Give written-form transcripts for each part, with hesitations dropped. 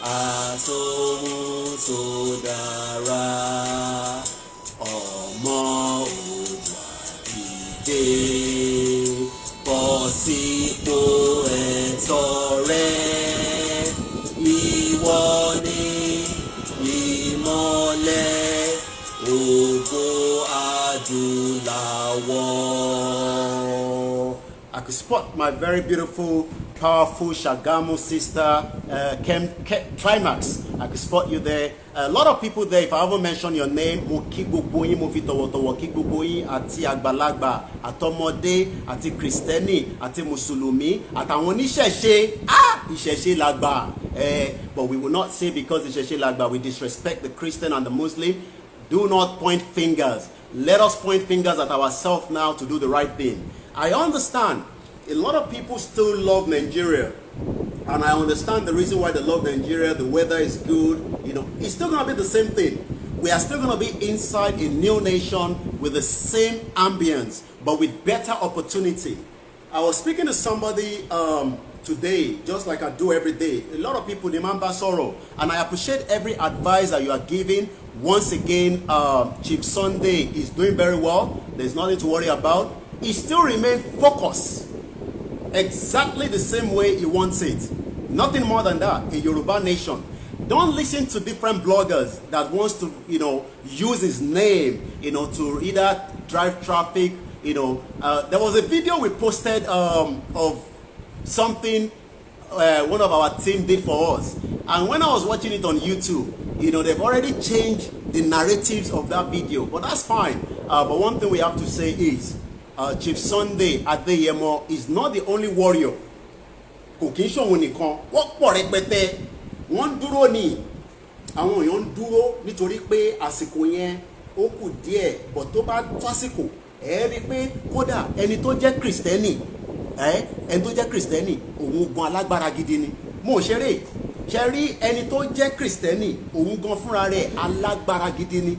àtòhun tó dára ọmọ Oòduà dìde bọ́ sípò ẹ̀tọ́ rẹ ìwọ ni ìmọ́lẹ̀ ògo adúláwọ̀. I could spot my very beautiful, powerful Shagamu sister, Climax. I could spot you there. A lot of people there. If I haven't mentioned your name, mo kí gbogbo yín, mo fi tọ̀wọ̀tọ̀wọ̀ kí gbogbo yín, àti àgbàlagbà, àtọmọdé, àti Kristẹni, àti Mùsùlùmí, àtàwọn oníṣẹ̀ṣe. Ìṣẹ̀ṣe làgbà. But we will not say because ìṣẹ̀ṣe làgbà we disrespect the Christian and the Muslim. Do not point fingers. Let us point fingers at ourselves now to do the right thing. I understand a lot of people still love Nigeria, and I understand the reason why they love Nigeria. The weather is good, it's still going to be the same thing. We are still going to be inside a new nation with the same ambience, but with better opportunity. I was speaking to somebody today, just like I do every day. A lot of people remember sorrow, and I appreciate every advice that you are giving. Once again, Chief Sunday is doing very well. There's nothing to worry about. He still remains focused exactly the same way he wants it. Nothing more than that. A Yoruba nation. Don't listen to different bloggers that wants to, use his name, to either drive traffic. There was a video we posted of something one of our team did for us, and when I was watching it on YouTube, they've already changed the narratives of that video, but that's fine. But one thing we have to say is, Chief Sunday Adeyemo is not the only warrior. Kò kí n ṣòwò nìkan, wọ́n pọ̀ rẹpẹtẹ, wọ́n dúró ní àwọn èèyàn ń dúró nítorí pé àsìkò yẹn ó kù díẹ̀, but tó bá tásìkò rí pé kódà ẹni tó jẹ́ Kristẹni òun gan alágbára gidi ni. Mo ṣeré ṣe rí ẹni tó jẹ́ Kristẹni òun gan fúnra rẹ̀ alágbára gidi ni,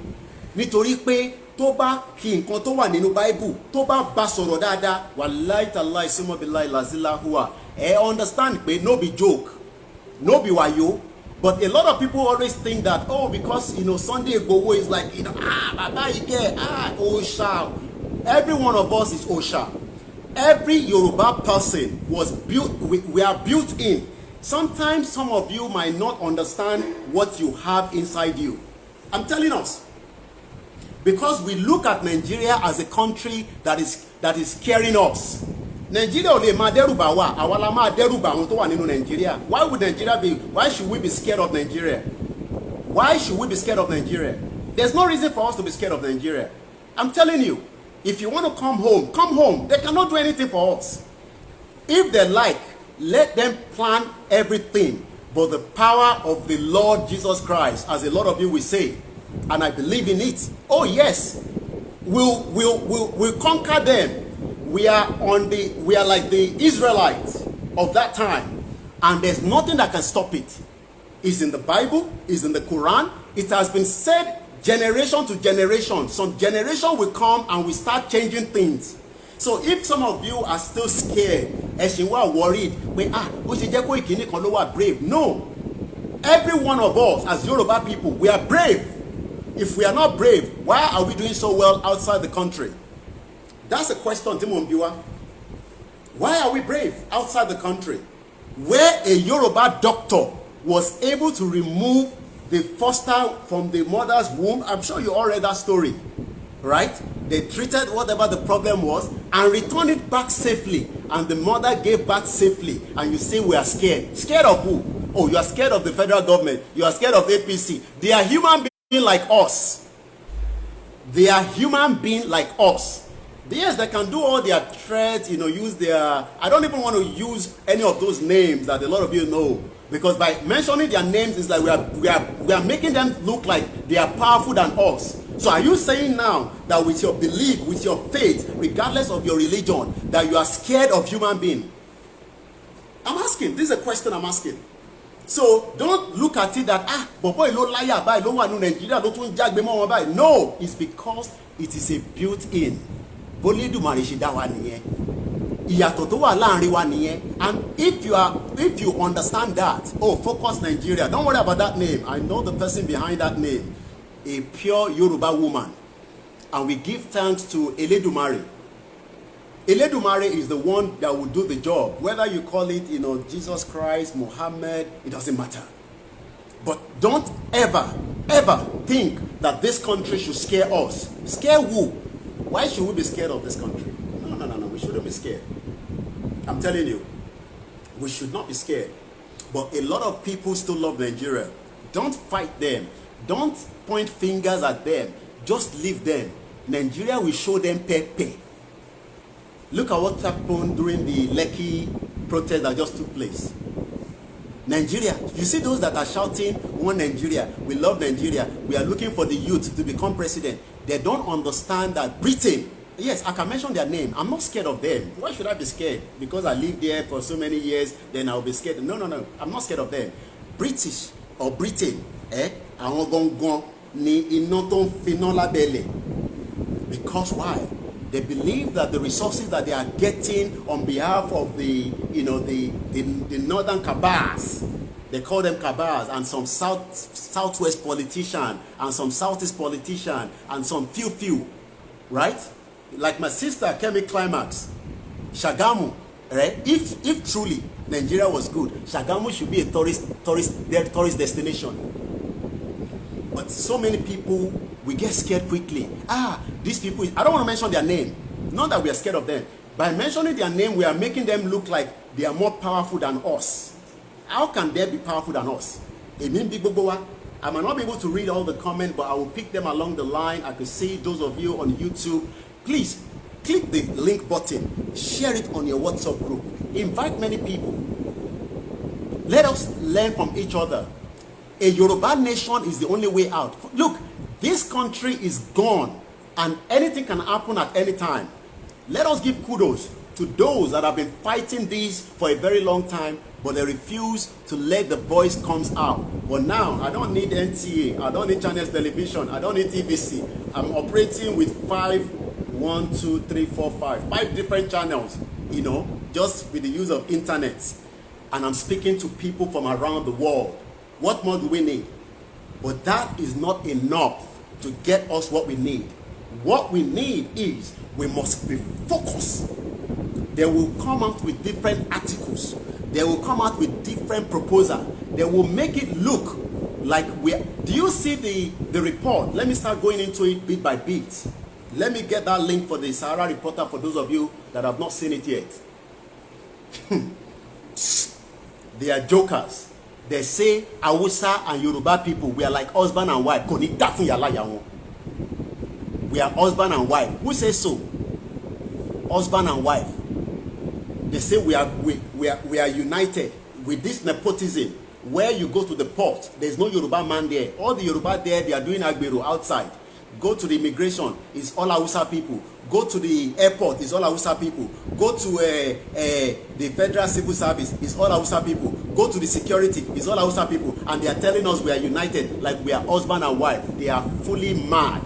nítorí pé tó bá kí nǹkan tó wà nínú Bible tó bá bá sọ̀rọ̀ dáadáa, wallahi tallahi summa billahi lazilahua, understand pé no be joke, no be wayo. But a lot of people always think that, because Sunday Igboho is like Baba Ike, Osha. Every one of us is Osha. Every Yoruba person was built, we are built in. Sometimes some of you might not understand what you have inside you. I'm telling us. Because we look at Nigeria as a country that is scaring us. Nigeria ò lè máa dẹ́rùbà wa, àwa la máa dẹ́rùbà àwọn tó wà nínú Nigeria. Why should we be scared of Nigeria? Why should we be scared of Nigeria? There's no reason for us to be scared of Nigeria. I'm telling you, if you want to come home, come home. They cannot do anything for us. If they like, let them plan everything. But the power of the Lord Jesus Christ, as a lot of you will say, and I believe in it. Oh yes, we'll conquer them. We are like the Israelites of that time, and there's nothing that can stop it. It's in the Bible, it's in the Quran. It has been said generation to generation. Some generation will come and we start changing things. So if some of you are still scared, as you are worried, Koiki kan ló wà brave. No, every one of us as Yoruba people, we are brave. If we are not brave, why are we doing so well outside the country? That's a question, Timon Biwa. Why are we brave outside the country? Where a Yoruba doctor was able to remove the foster from the mother's womb, I'm sure you all read that story, right? They treated whatever the problem was and returned it back safely, and the mother gave birth safely, and you say we are scared. Scared of who? Oh, you are scared of the federal government. You are scared of APC. They are human beings like us. They are human beings like us. Yes, they can do all their threats, use their, I don't even want to use any of those names that a lot of you know, because by mentioning their names, it's like we are making them look like they are powerful than us. So are you saying now that with your belief, with your faith, regardless of your religion, that you are scared of human beings? I'm asking. This is a question I'm asking. So don't look at it that boy lo liar by lo wà ní Nigeria lo tún jagbe mọ́ wọn báyìí. No, it's because it is a built-in. Bólédùmarè ṣe dá wa nìyẹn. ìyàtọ̀ tó wà láàrin wa nìyẹn. And if you understand that, oh, focus Nigeria, don't worry about that name. I know the person behind that name, a pure Yoruba woman, and we give thanks to Eledumare. Eledumare is the one that will do the job. Whether you call it, Jesus Christ, Muhammad, it doesn't matter. But don't ever think that this country should scare us. Scare who? Why should we be scared of this country? No. We shouldn't be scared. I'm telling you, we should not be scared. But a lot of people still love Nigeria. Don't fight them. Don't point fingers at them. Just leave them. Nigeria will show them pay. Look at what happened during the Lekki protest that just took place. Nigeria, you see those that are shouting, "One Nigeria, we love Nigeria, we are looking for the youth to become president." They don't understand that Britain, yes, I can mention their name. I'm not scared of them. Why should I be scared? Because I lived there for so many years, then I'll be scared. No. I'm not scared of them. British or Britain, àwọn gangan ni iná tó ń finá lábẹ́lẹ̀. Because why? They believe that the resources that they are getting on behalf of the northern cabals, they call them cabals, and some southwest politician, and some southeast politician, and some few, right? Like my sister Kemi Climax, Shagamu, right? If truly Nigeria was good, Shagamu should be a tourist destination. But so many people, we get scared quickly. These people, I don't want to mention their name. Not that we are scared of them. By mentioning their name, we are making them look like they are more powerful than us. How can they be powerful than us? I might not be able to read all the comments, but I will pick them along the line. I can see those of you on YouTube. Please, click the link button. Share it on your WhatsApp group. Invite many people. Let us learn from each other. A Yoruba nation is the only way out. Look, this country is gone, and anything can happen at any time. Let us give kudos to those that have been fighting this for a very long time, but they refuse to let the voice comes out. But now, I don't need NTA, I don't need Channels Television, I don't need TVC. I'm operating with 5 different channels, just with the use of internet. And I'm speaking to people from around the world. What more do we need? But that is not enough to get us what we need. What we need is we must be focused. They will come out with different articles. They will come out with different proposals. They will make it look like do you see the report? Let me start going into it bit by bit. Let me get that link for the Sahara Reporter for those of you that have not seen it yet. They are jokers. They say Hausa and Yoruba people, we are like husband and wife. We are husband and wife. Who says so? Husband and wife. They say we are united with this nepotism. Where you go to the port, there's no Yoruba man there. All the Yoruba there, they are doing agbero outside. Go to the immigration, it's all Hausa people. Go to the airport, it's all Hausa people. Go to the federal civil service, it's all Hausa people. Go to the security, it's all Hausa people. And they are telling us we are united, like we are husband and wife. They are fully mad.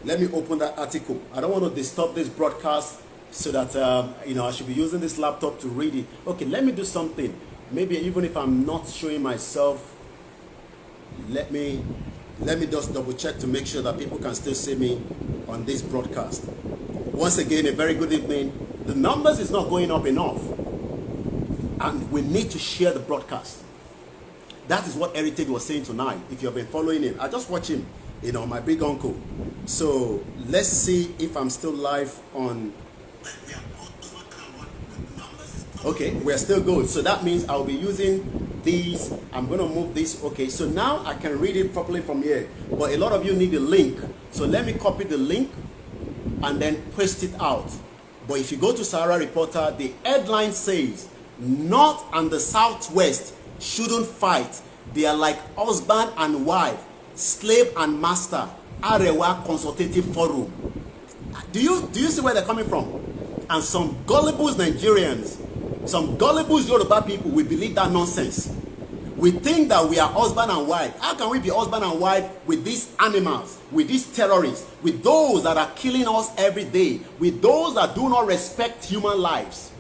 Let me open that article. I don't want to disturb this broadcast so that I should be using this laptop to read it. Okay, let me do something. Maybe even if I'm not showing myself, let me just double check to make sure that people can still see me on this broadcast. Once again, a very good evening. The numbers is not going up enough, and we need to share the broadcast. That is what Heritage was saying tonight. If you have been following him, I just watch him, my big uncle. So let's see if I'm still live on. Okay, we're still good. So that means I'll be using these. I'm going to move this. Okay, so now I can read it properly from here. But a lot of you need a link. So let me copy the link and then paste it out. But if you go to Sahara Reporter, the headline says, North and the Southwest shouldn't fight. They are like husband and wife, slave and master, Arewa Consultative Forum. Do you see where they're coming from? And some gullible Nigerians, some gullible Yoruba people will believe that nonsense. We think that we are husband and wife. How can we be husband and wife with these animals, with these terrorists, with those that are killing us every day, with those that do not respect human lives?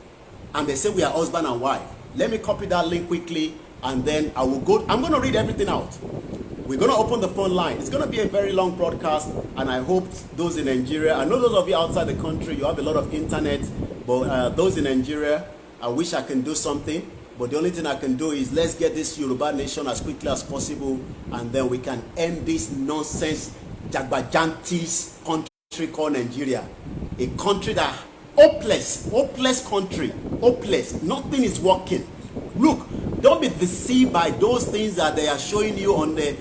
And they say we are husband and wife. Let me copy that link quickly, and then I will go. I'm going to read everything out. We're going to open the phone line. It's going to be a very long broadcast, and I hope those in Nigeria, I know those of you outside the country, you have a lot of internet, but those in Nigeria, I wish I can do something, but the only thing I can do is let's get this Yoruba nation as quickly as possible, and then we can end this nonsense, Jagbajantis country called Nigeria. A country that, hopeless country, hopeless, nothing is working. Look, don't be deceived by those things that they are showing you on the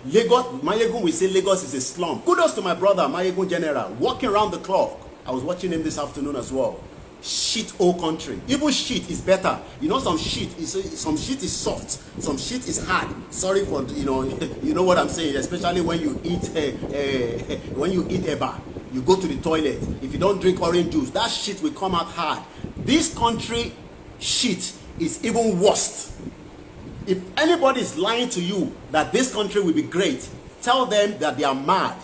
Lagos. Mayegun will say Lagos is a slum. Kudos to my brother Mayegun General, walking around the clock. I was watching him this afternoon as well. Shit old country. Even shit is better. You know, some shit is soft, some shit is hard. Sorry for you know what I'm saying. Especially when you eat eba, you go to the toilet. If you don't drink orange juice, that shit will come out hard. This country shit is even worse. If anybody is lying to you that this country will be great, tell them that they are mad.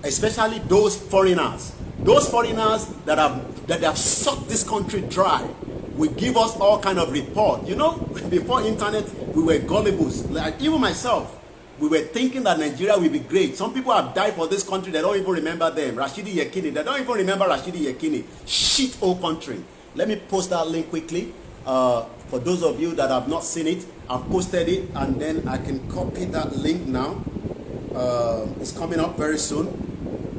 Especially those foreigners that have sucked this country dry, will give us all kind of report. You know, before internet, we were gullibles. Like even myself, we were thinking that Nigeria will be great. Some people have died for this country. They don't even remember them. Rashidi Yekini. They don't even remember Rashidi Yekini. Shit old country. Let me post that link quickly. For those of you that have not seen it, I've posted it, and then I can copy that link now. It's coming up very soon.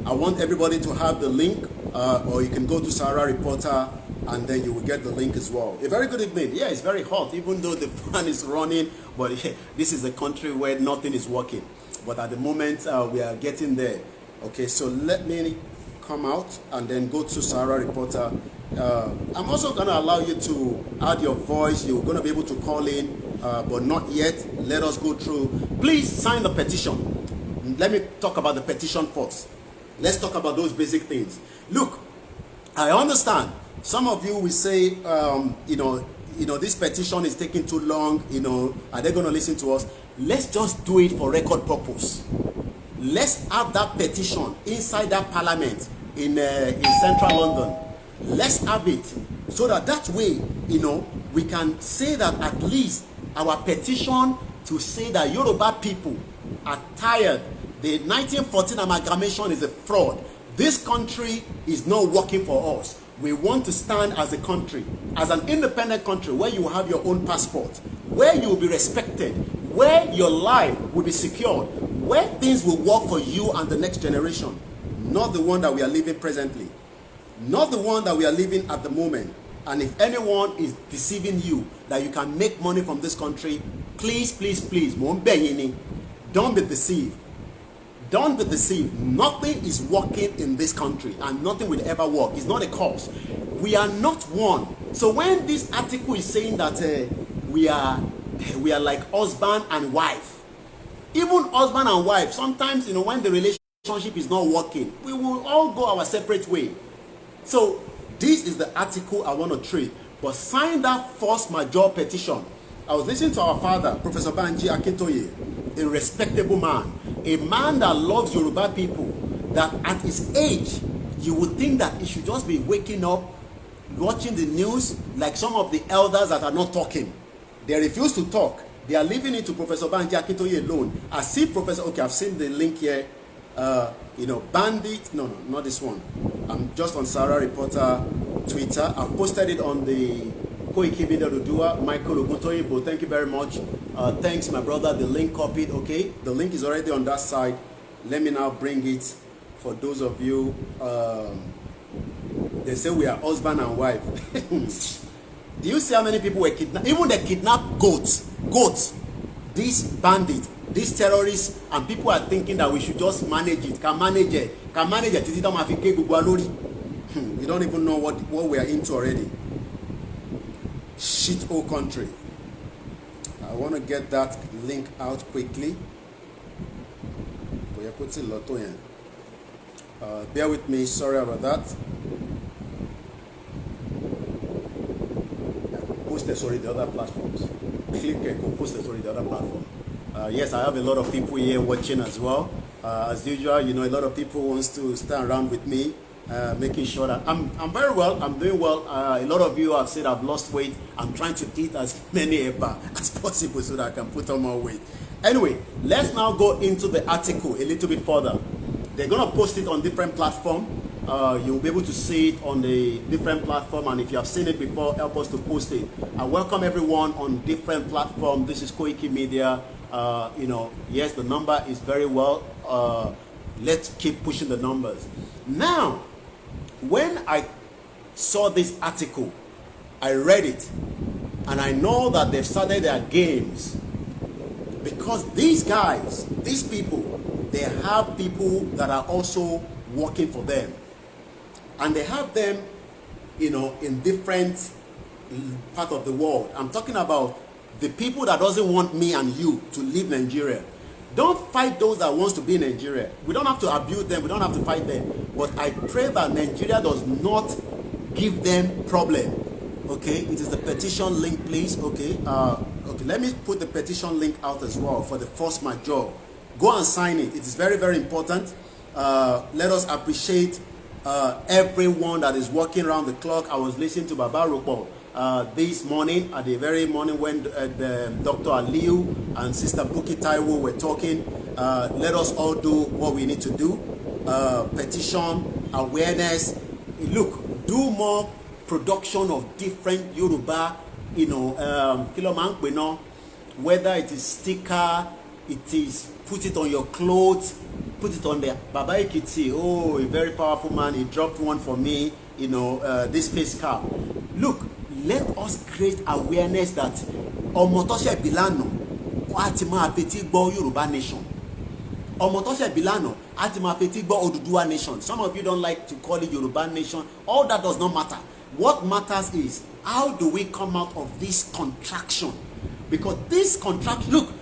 I want everybody to have the link, or you can go to Sahara Reporter, and then you will get the link as well. A very good evening. Yeah, it's very hot, even though the fan is running, but this is a country where nothing is working. But at the moment, we are getting there. Okay, so let me come out and then go to Sahara Reporter. I'm also going to allow you to add your voice. You're going to be able to call in, but not yet. Let us go through. Please sign the petition. Let me talk about the petition first. Let's talk about those basic things. Look, I understand. Some of you will say, this petition is taking too long. Are they going to listen to us? Let's just do it for record purpose. Let's have that petition inside that parliament in central London. Let's have it so that way, we can say that at least our petition to say that Yoruba people are tired. The 1914 amalgamation is a fraud. This country is not working for us. We want to stand as a country, as an independent country, where you have your own passport, where you will be respected, where your life will be secured, where things will work for you and the next generation. Not the one that we are living presently. Not the one that we are living at the moment. And if anyone is deceiving you that you can make money from this country, please, don't be deceived. Don't be deceived. Nothing is working in this country, and nothing will ever work. It's not a cause. We are not one. So when this article is saying that we are like husband and wife, even husband and wife, sometimes when the relationship is not working, we will all go our separate way. So this is the article I want to trade. But sign that force majeure petition. I was listening to our father, Professor Banji Akintoye, a respectable man, a man that loves Yoruba people, that at his age, you would think that he should just be waking up, watching the news, like some of the elders that are not talking. They refuse to talk. They are leaving it to Professor Banji Akintoye alone. I see Professor, okay, I've seen the link here. Bandit, no, not this one. I'm just on Sahara Reporter Twitter. I've posted it on the Koiki video to do Michael Oguntoyibo. Thank you very much. Thanks, my brother. The link copied. Okay, the link is already on that side. Let me now bring it for those of you. They say we are husband and wife. Do you see how many people were kidnapped? Even they kidnapped goats. This bandit, these terrorists, and people are thinking that we should just manage it. Can manage it. You don't even know what we are into already. Shit hole country. I want to get that link out quickly. Bear with me, sorry about that. post the story the other platforms. Click and post the story the other platform. Yes, I have a lot of people here watching as well. As usual, you know, a lot of people wants to stand around with me, making sure that I'm very well. I'm doing well. A lot of you have said I've lost weight. I'm trying to eat as many as possible so that I can put on more weight. Anyway, let's now go into the article a little bit further. They're gonna post it on different platforms. You'll be able to see it on the different platform, and if you have seen it before, help us to post it. I welcome everyone on different platforms. This is Koiki Media. You know, yes, the number is very well. Let's keep pushing the numbers. Now, when I saw this article, I read it, and I know that they've started their games because these guys, these people, they have people that are also working for them, and they have them, you know, in different part of the world. I'm talking about the people that doesn't want me and you to leave Nigeria. Don't fight those that wants to be in Nigeria. We don't have to abuse them. We don't have to fight them. But I pray that Nigeria does not give them problem. Okay, it is the petition link, please. Okay, okay. Let me put the petition link out as well for the force majeure. Go and sign it. It is very, very important. Let us appreciate everyone that is working around the clock. I was listening to Baba Rukpo this morning, at the very morning when Dr. Aliu and Sister Buki Taiwo were talking. Let us all do what we need to do. Petition, awareness. Look, do more production of different Yoruba, you know, whether it is sticker, it is put it on your clothes, put it on the Baba Ekiti. Oh, a very powerful man. He dropped one for me, you know, this face cap. Look, let us create awareness that Omotoshe Bilano, Atima Fetigbo Yoruba nation. Omotoshe Bilano, Atima Fetigbo Oduduwa nation. Some of you don't like to call it Yoruba nation. All that does not matter. What matters is how do we come out of this contraction? Because this contraction, look,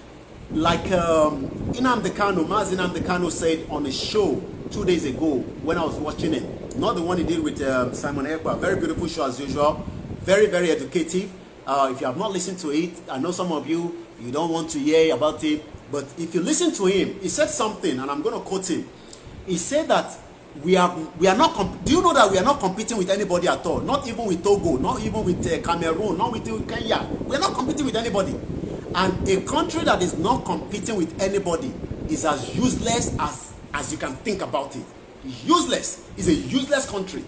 like Nnamdi Kanu, Mazi Nnamdi Kanu said on a show 2 days ago when I was watching it, not the one he did with Simon Ekpa, very beautiful show as usual, very, very educative. If you have not listened to it, I know some of you don't want to hear about it, but if you listen to him, he said something, and I'm going to quote him. He said that we are not, do you know that we are not competing with anybody at all? Not even with Togo, not even with Cameroon, not with Kenya. We are not competing with anybody. And a country that is not competing with anybody is as useless as you can think about it. It's useless. It's a useless country.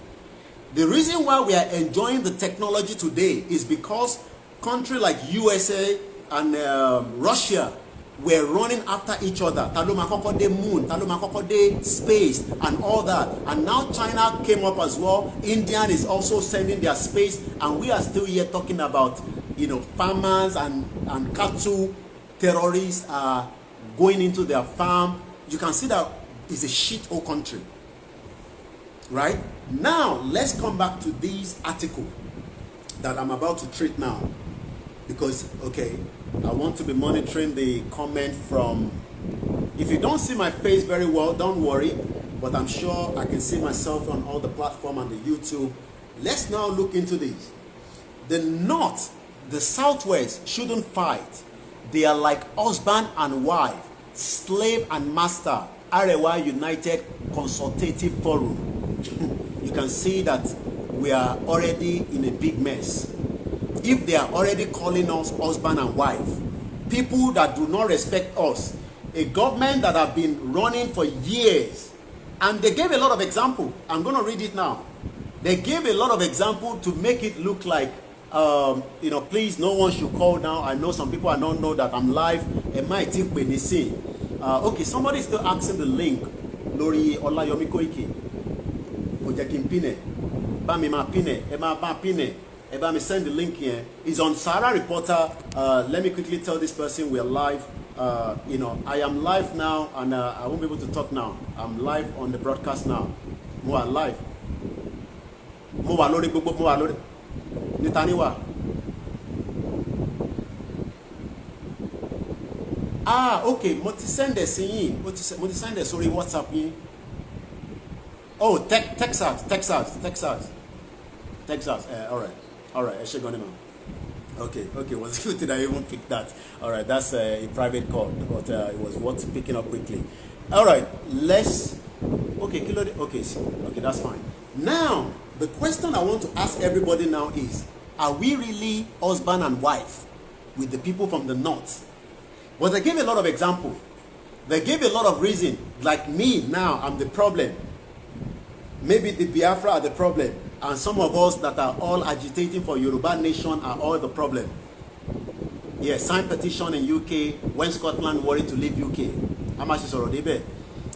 The reason why we are enjoying the technology today is because countries like USA and Russia were running after each other. Taloma Kokode moon, Taloma Kokode space, and all that. And now China came up as well. India is also sending their space, and we are still here talking about, you know, farmers and cattle terrorists are going into their farm. You can see that it's a shit hole country. Right? Now, let's come back to this article that I'm about to treat now. Because, okay, I want to be monitoring the comment from... If you don't see my face very well, don't worry. But I'm sure I can see myself on all the platforms and the YouTube. Let's now look into this. The North, the Southwest shouldn't fight. They are like husband and wife, slave and master. Arewa United Consultative Forum. You can see that we are already in a big mess. If they are already calling us husband and wife, people that do not respect us, a government that have been running for years, and they gave a lot of example. I'm going to read it now. They gave a lot of example to make it look like, you know, please, no one should call now. I know some people don't know that I'm live. It might think when they see. Okay, somebody is still asking the link. Lori Olayomi Koiki. Ojekin Pine. Bami ma Pine. Eba ba Pine. Eba me send the link here. It's on Sahara Reporter. Let me quickly tell this person we are live. You know, I am live now, and I won't be able to talk now. I'm live on the broadcast now. More live. More lori gbogbo more lori. Nitaniwa. Ah, okay. Mo ti send the yin. Mo ti send the sorry WhatsApp yin. Oh, Texas. All right. All right. I should go now. Okay, okay, it was good that I even picked that. All right, that's a private call, but it was worth picking up quickly. All right, let's. Okay, okay, okay, that's fine. Now, the question I want to ask everybody now is: are we really husband and wife with the people from the north? But they gave a lot of example. They gave a lot of reason. Like me now, I'm the problem. Maybe the Biafra are the problem. And some of us that are all agitating for Yoruba nation are all the problem. Yes, sign petition in UK when Scotland worried to leave UK. How much is already there?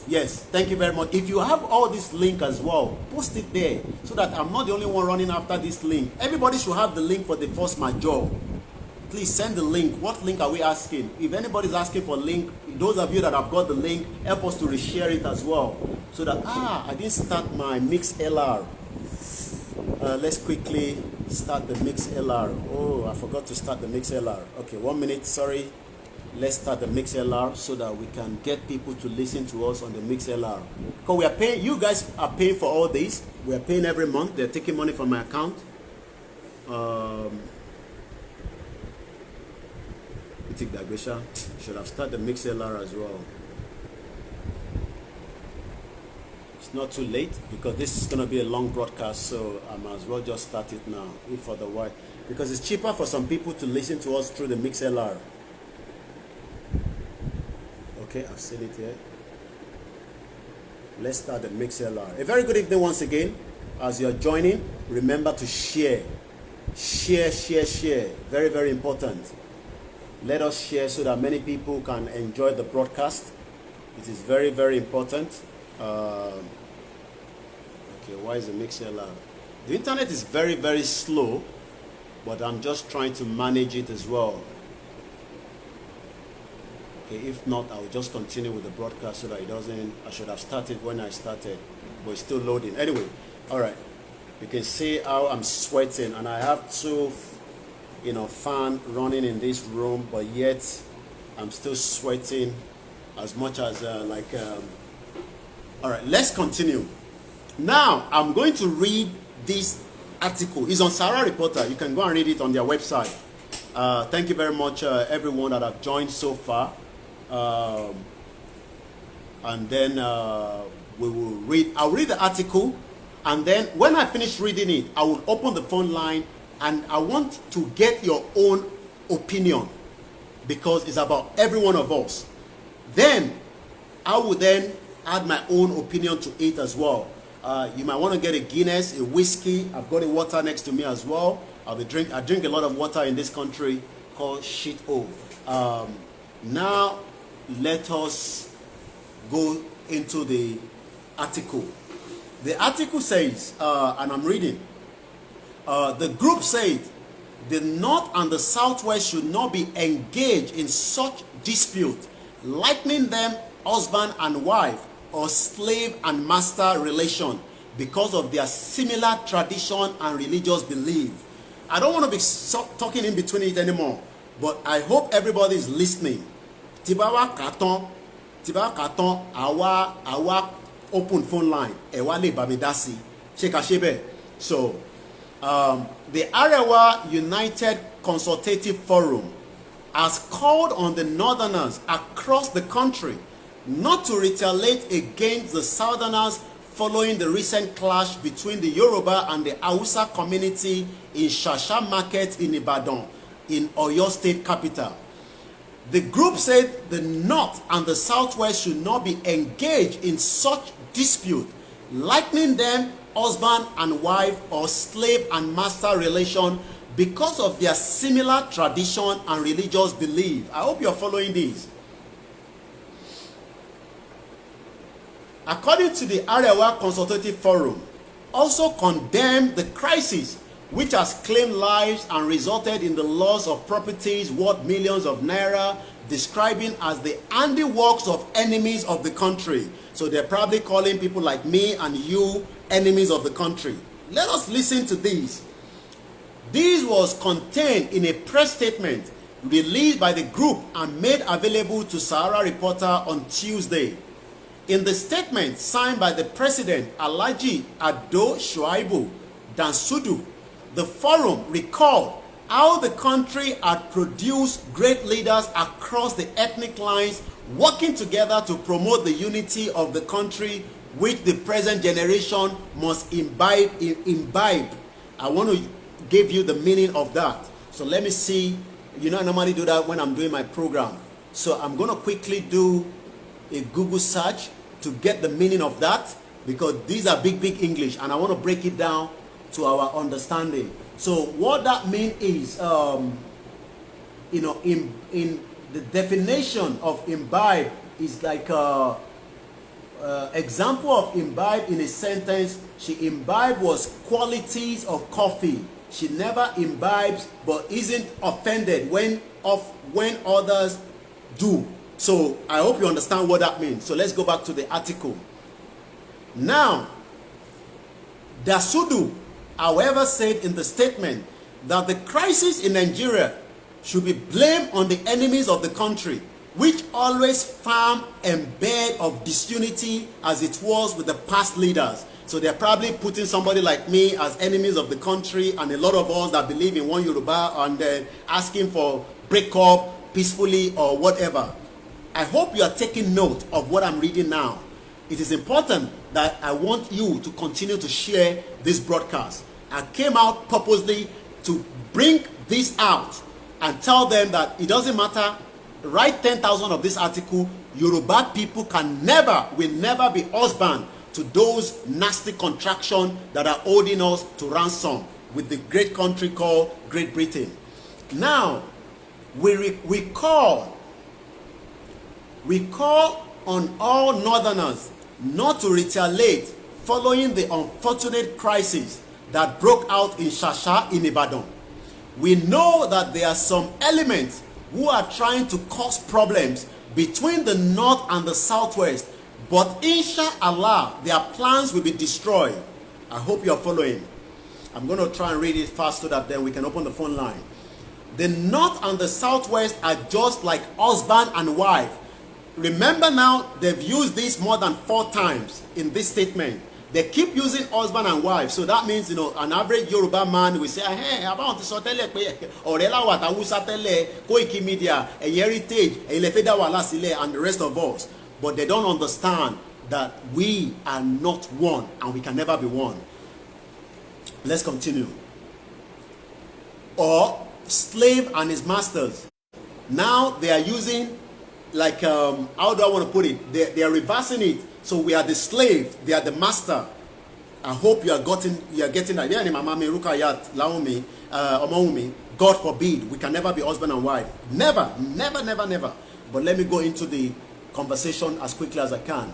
Yes, thank you very much. If you have all this link as well, post it there so that I'm not the only one running after this link. Everybody should have the link for the force majeure. Please send the link. What link are we asking? If anybody's asking for link, those of you that have got the link, help us to reshare it as well. So that, I didn't start my mix LR. Let's quickly start the mix LR. Oh, I forgot to start the mix LR. Okay, 1 minute, sorry. Let's start the mix LR so that we can get people to listen to us on the mix LR. Because we are paying, you guys are paying for all this. We are paying every month. They're taking money from my account. Should have started the mix LR as well. It's not too late because this is going to be a long broadcast, so I might as well just start it now, if otherwise, because it's cheaper for some people to listen to us through the mix LR. Okay, I've said it here. Let's start the mix LR. A very good evening once again. As you're joining, remember to share. Share. Very, very important. Let us share so that many people can enjoy the broadcast. It is very, very important. Okay, why is the mix LR? The internet is very, very slow, but I'm just trying to manage it as well. Okay, if not, I'll just continue with the broadcast so that it doesn't, I should have started when I started, but it's still loading. Anyway, all right. You can see how I'm sweating, and I have two, fan running in this room, but yet I'm still sweating as much as all right, let's continue. Now, I'm going to read this article. It's on Sahara Reporter. You can go and read it on their website. Thank you very much, everyone that have joined so far. And then we will read. I'll read the article, and then when I finish reading it, I will open the phone line, and I want to get your own opinion because it's about every one of us. Then I will then add my own opinion to it as well. You might want to get a Guinness, a whiskey. I've got a water next to me as well. I drink a lot of water in this country called shit-o. Now let us go into the article. The article says, and I'm reading, the group said the North and the Southwest should not be engaged in such dispute, likening them husband and wife or slave and master relation because of their similar tradition and religious belief. I don't want to be talking in between it anymore, but I hope everybody is listening. Tibawa katon, awa open phone line. Ewale bamidasi, shekashebe. So, the Arewa United Consultative Forum has called on the Northerners across the country not to retaliate against the Southerners following the recent clash between the Yoruba and the Hausa community in Shasha Market in Ibadan, in Oyo State capital. The group said the North and the Southwest should not be engaged in such dispute, likening them husband and wife or slave and master relation because of their similar tradition and religious belief. I hope you're following this. According to the Arewa Consultative Forum, also condemned the crisis which has claimed lives and resulted in the loss of properties worth millions of naira, describing as the handiworks of enemies of the country. So they're probably calling people like me and you enemies of the country. Let us listen to this. This was contained in a press statement released by the group and made available to Sahara Reporter on Tuesday. In the statement signed by the president, Alhaji Ado Shuaibu Dansudu, the forum recalled how the country had produced great leaders across the ethnic lines, working together to promote the unity of the country, which the present generation must imbibe. I want to give you the meaning of that. So let me see. You know, I normally do that when I'm doing my program. So I'm going to quickly do a Google search to get the meaning of that, because these are big English, and I want to break it down to our understanding. So what that means is, you know, in the definition of imbibe is like example of imbibe in a sentence. She imbibed was qualities of coffee. She never imbibes but isn't offended when others do. So I hope you understand what that means. So let's go back to the article. Now, Dasudu, however, said in the statement that the crisis in Nigeria should be blamed on the enemies of the country, which always farm and bed of disunity as it was with the past leaders. So they're probably putting somebody like me as enemies of the country, and a lot of us that believe in one Yoruba, and then asking for breakup peacefully or whatever. I hope you are taking note of what I'm reading now. It is important that I want you to continue to share this broadcast. I came out purposely to bring this out and tell them that it doesn't matter. Write 10,000 of this article. Yoruba people will never be husband to those nasty contractions that are holding us to ransom with the great country called Great Britain. Now, we call on all northerners not to retaliate following the unfortunate crisis that broke out in Shasha in Ibadan. We know that there are some elements who are trying to cause problems between the north and the southwest, but inshallah their plans will be destroyed. I hope you are following. I'm going to try and read it fast so that then we can open the phone line. The north and the southwest are just like husband and wife. Remember now, they've used this more than 4 times in this statement. They keep using husband and wife. So that means, you know, an average Yoruba man will say, hey, about to sotele pe orela wa tawusa tele Koiki media, a heritage, a lefeda wala sile, and the rest of us. But they don't understand that we are not one, and we can never be one. Let's continue. Or slave and his masters. Now they are using, like, how do I want to put it? They are reversing it. So we are the slave, they are the master. I hope you are getting that. God forbid, we can never be husband and wife. Never. But let me go into the conversation as quickly as I can.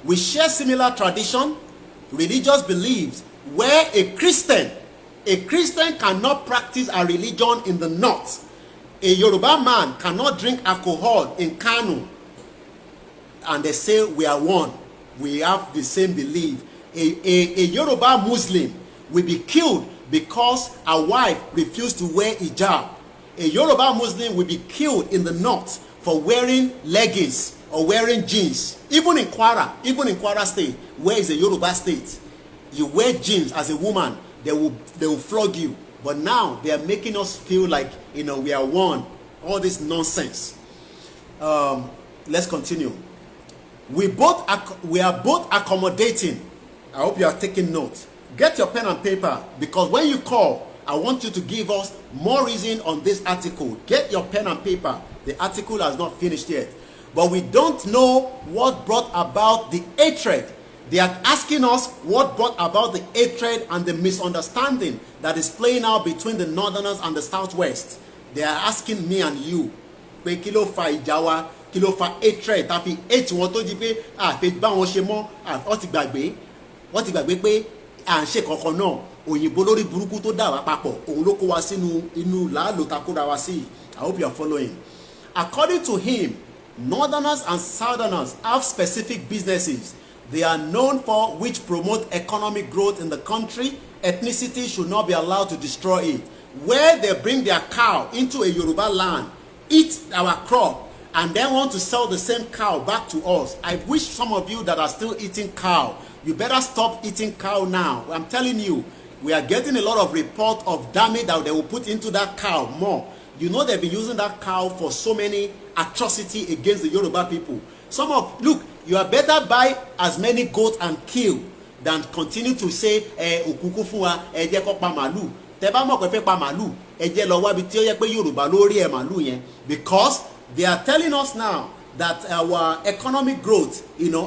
We share similar tradition, religious beliefs, where a Christian cannot practice a religion in the north. A Yoruba man cannot drink alcohol in Kano. And they say we are one. We have the same belief. A Yoruba Muslim will be killed because a wife refused to wear hijab. A Yoruba Muslim will be killed in the north for wearing leggings or wearing jeans. Even in Kwara State, where is a Yoruba state, you wear jeans as a woman, they will flog you. But now they are making us feel like, you know, we are one. All this nonsense. Let's continue. We are both accommodating. I hope you are taking notes. Get your pen and paper, because when you call, I want you to give us more reason on this article. Get your pen and paper. The article has not finished yet. But we don't know what brought about the hatred. They are asking us what brought about the hatred and the misunderstanding that is playing out between the northerners and the southwest. They are asking me and you, pé kí ló fa ìjà wa, kí ló fa hatred, tá fi hate wọn tó di pé àfi bá wọn ṣe mọ́, wọ́n ti gbàgbé pé à ń ṣe kankan náà. Òyìnbó lórí burúkú tó dà wá papọ̀, òun ló kó wa sínú inú làálò tá kó ra wa sí. I hope you are following. According to him, northerners and southerners have specific businesses they are known for, which promote economic growth in the country. Ethnicity should not be allowed to destroy it. Where they bring their cow into a Yoruba land, eat our crop, and then want to sell the same cow back to us. I wish some of you that are still eating cow, you better stop eating cow now. I'm telling you, we are getting a lot of report of damage that they will put into that cow more. You know they've been using that cow for so many atrocity against the Yoruba people. Look, you are better buy as many goats and kill than continue to say òkúkú fún wa ẹ jẹ́ kó pa màlúù. Tẹ́ bá mọ̀ pé fẹ́ pa màlúù ẹ jẹ́ lọ wá bí tí ó yẹ pé Yorùbá lórí ẹ màlúù yẹn, because they are telling us now that our economic growth,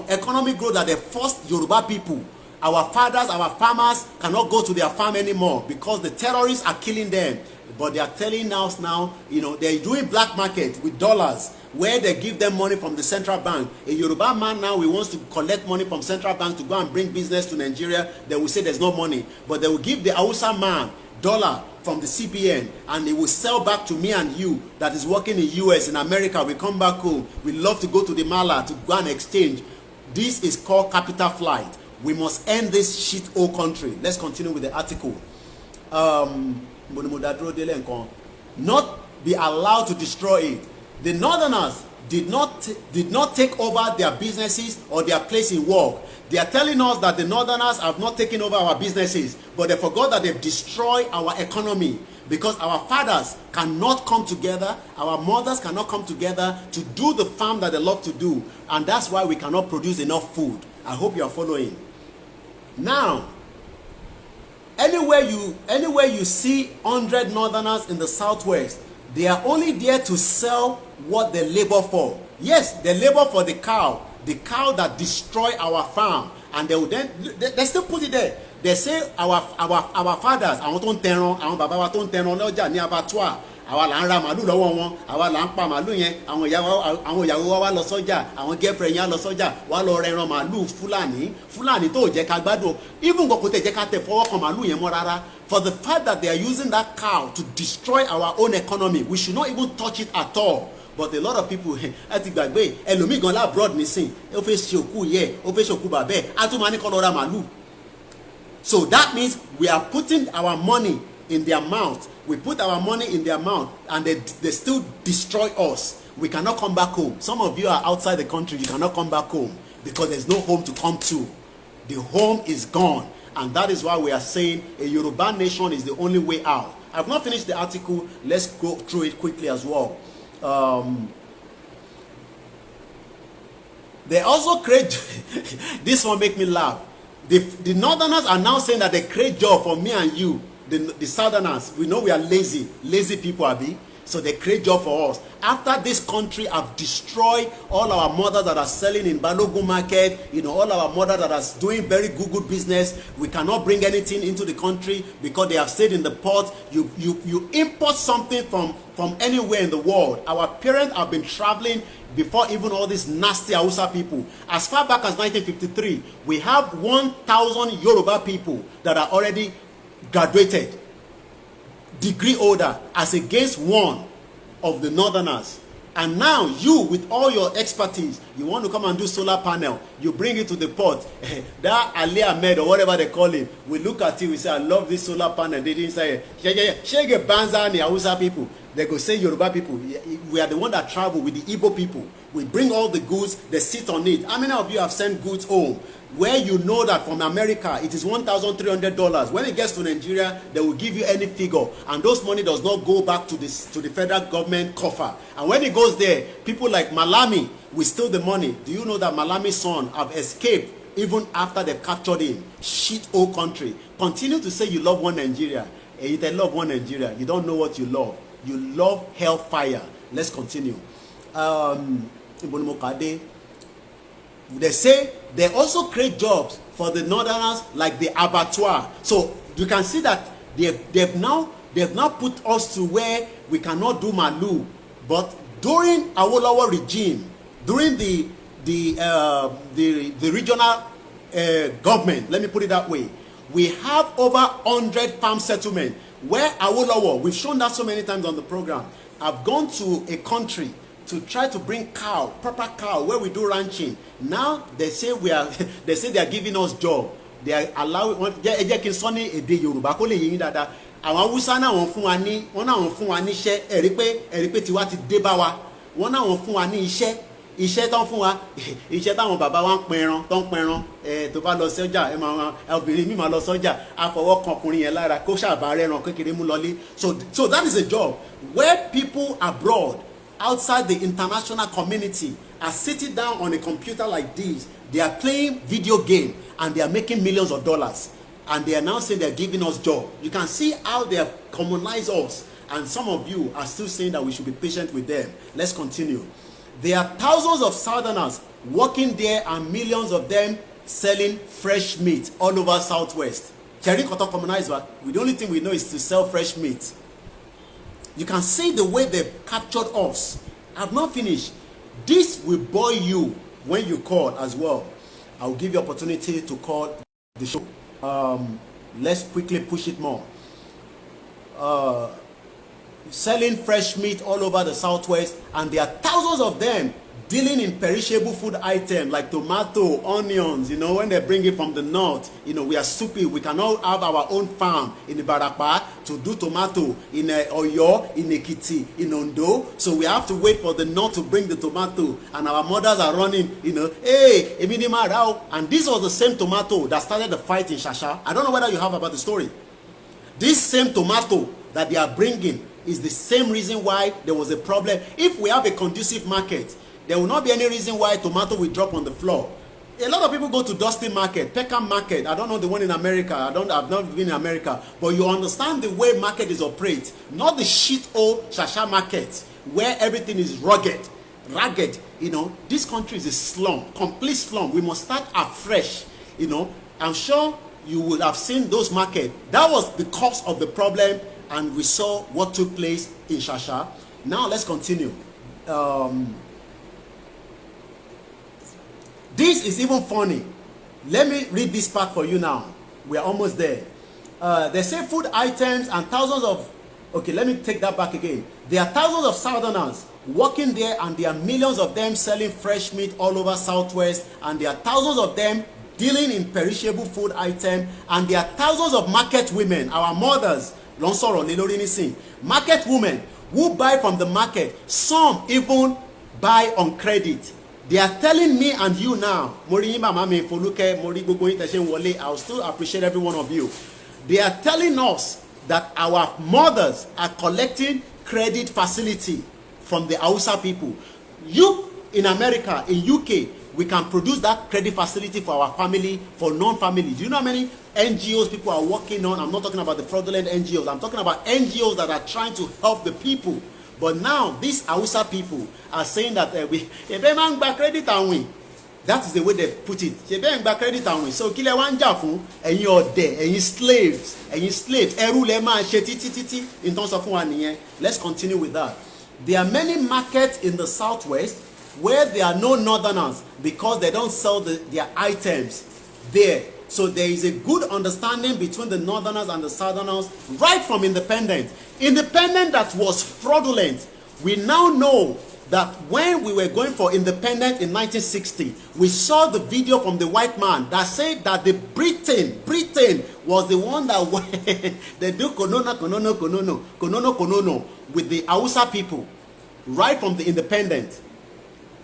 economic growth that they forced Yoruba people, our fathers, our farmers cannot go to their farm anymore because the terrorists are killing them. But they are telling us now, they're doing black market with dollars where they give them money from the central bank. A Yoruba man now, he wants to collect money from central bank to go and bring business to Nigeria. They will say there's no money. But they will give the Hausa man dollar from the CBN and he will sell back to me and you that is working in US, in America. We come back home. We love to go to the Mala to go and exchange. This is called capital flight. We must end this shit hole country. Let's continue with the article. Not be allowed to destroy it. The Northerners did not take over their businesses or their place in work. They are telling us that the Northerners have not taken over our businesses, but they forgot that they've destroyed our economy because our fathers cannot come together, our mothers cannot come together to do the farm that they love to do, and that's why we cannot produce enough food. I hope you are following. Now, anywhere you see 100 Northerners in the Southwest, they are only there to sell what they labor for. Yes, they labor for the cow that destroy our farm, and they still put it there. They say our fathers, àwọn tó ń tẹran, àwọn bàbá wa tó ń tẹran lọ́jà ní abattoir, àwa là ń ra màlúù lọ́wọ́ wọn, àwa là ń pa màlúù yẹn, àwọn ìyàwó wa lọ sọ́jà, àwọn girlfriend yẹn lọ sọ́jà, wá lọ rẹran màlúù Fúlàní tó jẹ́ ká gbádùn, even kò tẹ̀ jẹ́ ká tẹ̀ fọwọ́ kan màlúù yẹn mọ́ rárá. For the fact that they are using that cow to destroy our own economy, we should not even touch it at all. But a lot of people ẹ ti gbàgbé ẹlòmíì gan labroad nísìn ó fẹ́ ṣe òkú yẹ ó fẹ́ ṣe òkú bàbẹ́ á tún máa ní kó lọ ra màlúù. So that means we are putting our money in their mouth. We put our money in their mouth and they still destroy us. We cannot come back home. Some of you are outside the country, you cannot come back home because there's no home to come to. The home is gone, and that is why we are saying a Yoruba nation is the only way out. I've not finished the article. Let's go through it quickly as well. They also create this one make me laugh. The Northerners are now saying that they create job for me and you, the Southerners. We know we are lazy people, Abi. So they create job for us. After this country have destroyed all our mothers that are selling in Balogun market, all our mothers that are doing very good business, we cannot bring anything into the country because they have stayed in the port. You import something from anywhere in the world. Our parents have been traveling before even all these nasty Hausa people. As far back as 1953, we have 1,000 Yoruba people that are already graduated, degree holder, as against one of the Northerners. And now you, with all your expertise, you want to come and do solar panel, you bring it to the port. That Ali Ahmed or whatever they call him, we look at you, we say, I love this solar panel. They didn't say, Shege Banza and the Hausa people. They go say Yoruba people. We are the one that travel with the Igbo people. We bring all the goods, they sit on it. How many of you have sent goods home where you know that from America it is $1,300? When it gets to Nigeria, they will give you any figure, and those money does not go back to the federal government coffer. And when it goes there, people like Malami will steal the money. Do you know that Malami's son have escaped even after they've captured him? Shit hole country. Continue to say you love one Nigeria. And you love one Nigeria. You don't know what you love. You love hellfire. Let's continue. They say they also create jobs for the Northerners, like the abattoir. So you can see that they've now put us to where we cannot do malu. But during Awolowo regime, during the regional government, let me put it that way, we have over 100 farm settlements where Awolowo, we've shown that so many times on the program, have gone to a country to try to bring proper cow, where we do ranching. Now they say they are giving us job. They are allowing. Yorùbá kó lè yín dáadáa. Àwọn Hausa náà wọ́n fún wa ní iṣẹ́. Ẹ̀rí pé tiwa ti dé bá wa. Wọ́n náà wọ́n fún wa ní iṣẹ́. iṣẹ́ tán fún wa iṣẹ́ táwọn bàbá wa ń pẹran tó ń pẹran tó bá lọ sọ́jà ẹ máa obìnrin mi máa lọ sọ́jà àfọwọ́ kan ọkùnrin yẹn lára kó ṣàbá rẹran kékeré mú lọlé. So that is a job where people abroad outside the international community are sitting down on a computer like this. They are playing video game and they are making millions of dollars, and they are now saying they are giving us job. You can see how they have communized us, and some of you are still saying that we should be patient with them. Let's continue. There are thousands of southerners working there and millions of them selling fresh meat all over Southwest. The only thing we know is to sell fresh meat. You can see the way they've captured us. I've not finished. This will bore you when you call as well. I'll give you opportunity to call the show. Let's quickly push it more. Selling fresh meat all over the Southwest, and there are thousands of them dealing in perishable food items like tomato, onions. You know, when they bring it from the north, you know, we are stupid. We cannot have our own farm in Ibarapa to do tomato, in Oyo, in Ekiti, in Ondo. So we have to wait for the north to bring the tomato, and our mothers are running, you know, hey, Ebinima Rao. And this was the same tomato that started the fight in Shasha. I don't know whether you have about the story. This same tomato that they are bringing is the same reason why there was a problem. If we have a conducive market, there will not be any reason why tomato will drop on the floor. A lot of people go to Dusty Market, Peckham Market. I don't know the one in America. I've not been in America. But you understand the way market is operated. Not the shit old Shasha market where everything is ragged. You know, this country is a slum, complete slum. We must start afresh. You know, I'm sure you would have seen those markets. That was the cause of the problem, and we saw what took place in Shasha. Now let's continue. This is even funny. Let me read this part for you now. We are almost there. They say food items and thousands of... Okay, let me take that back again. There are thousands of southerners working there, and there are millions of them selling fresh meat all over Southwest, and there are thousands of them dealing in perishable food items, and there are thousands of market women, our mothers, market women who buy from the market. Some even buy on credit. They are telling me and you now, I'll still appreciate every one of you. They are telling us that our mothers are collecting credit facility from the Hausa people. You in America, in UK, we can produce that credit facility for our family, for non-family. Do you know how many NGOs people are working on? I'm not talking about the fraudulent NGOs. I'm talking about NGOs that are trying to help the people. But now, these Hausa people are saying that we credit and we. That is the way they put it. Credit and we. So, kile wanja fun ẹ̀yin ọ̀dẹ̀, ẹ̀yin slaves, ẹrú lẹ máa ṣe títí in terms of one nìyẹn. Let's continue with that. There are many markets in the Southwest where there are no northerners because they don't sell their items there. So there is a good understanding between the northerners and the southerners right from independence. Independence that was fraudulent. We now know that when we were going for independence in 1960, we saw the video from the white man that said that the Britain was the one that they do konono with the Hausa people right from the independence.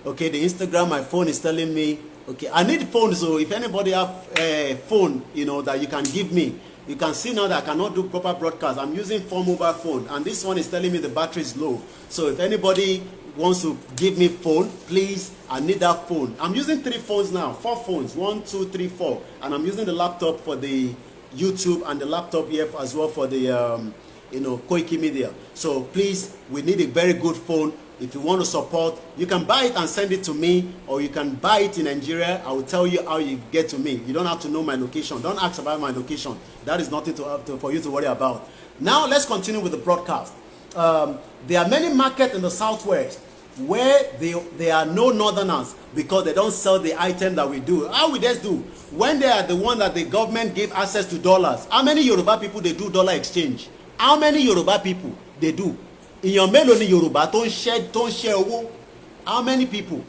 Okay, the Instagram, my phone is telling me, okay, I need phone, so if anybody have a phone, you know, that you can give me, you can see now that I cannot do proper broadcast. I'm using 4 mobile phone, and this one is telling me the battery is low. So if anybody wants to give me phone, please, I need that phone. I'm using 3 phones now, 4 phones, 1, 2, 3, 4, and I'm using the laptop for the YouTube and the laptop here as well for the, you know, Koiki Media. So please, we need a very good phone. If you want to support, you can buy it and send it to me, or you can buy it in Nigeria. I will tell you how you get to me. You don't have to know my location. Don't ask about my location. That is nothing for you to worry about. Now let's continue with the broadcast. There are many markets in the Southwest where there are no northerners because they don't sell the item that we do. How we just do? When they are the one that the government gave access to dollars, how many Yoruba people they do dollar exchange? How many Yoruba people they do? In your melody Yoruba, don't share owó. How many people?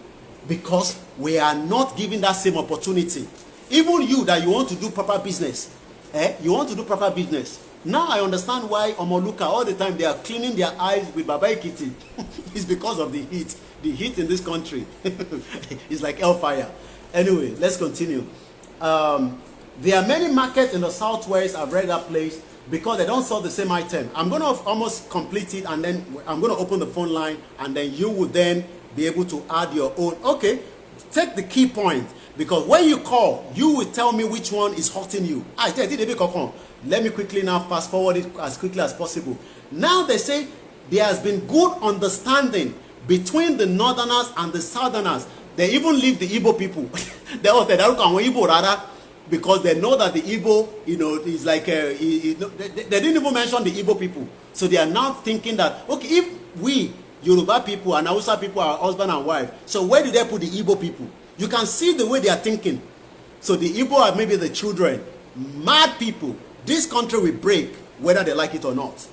Because we are not given that same opportunity. Even you that you want to do proper business, you want to do proper business, Now I understand why Omoluka all the time they are cleaning their eyes with Baba Ekiti. It's because of the heat. The heat in this country is like hellfire. Anyway, let's continue. There are many markets in the southwest. I've read that place because they don't sell the same item. I'm going to almost complete it, and then I'm going to open the phone line, and then you will then be able to add your own. Okay, take the key point, because when you call, you will tell me which one is hurting you. Let me quickly now fast forward it as quickly as possible. Now they say there has been good understanding between the northerners and the southerners. They even leave the Igbo people. Because they know that the Igbo, is like, they didn't even mention the Igbo people. So they are now thinking that, okay, if we, Yoruba people and Hausa people are husband and wife, so where did they put the Igbo people? You can see the way they are thinking. So the Igbo are maybe the children. Mad people. This country will break, whether they like it or not.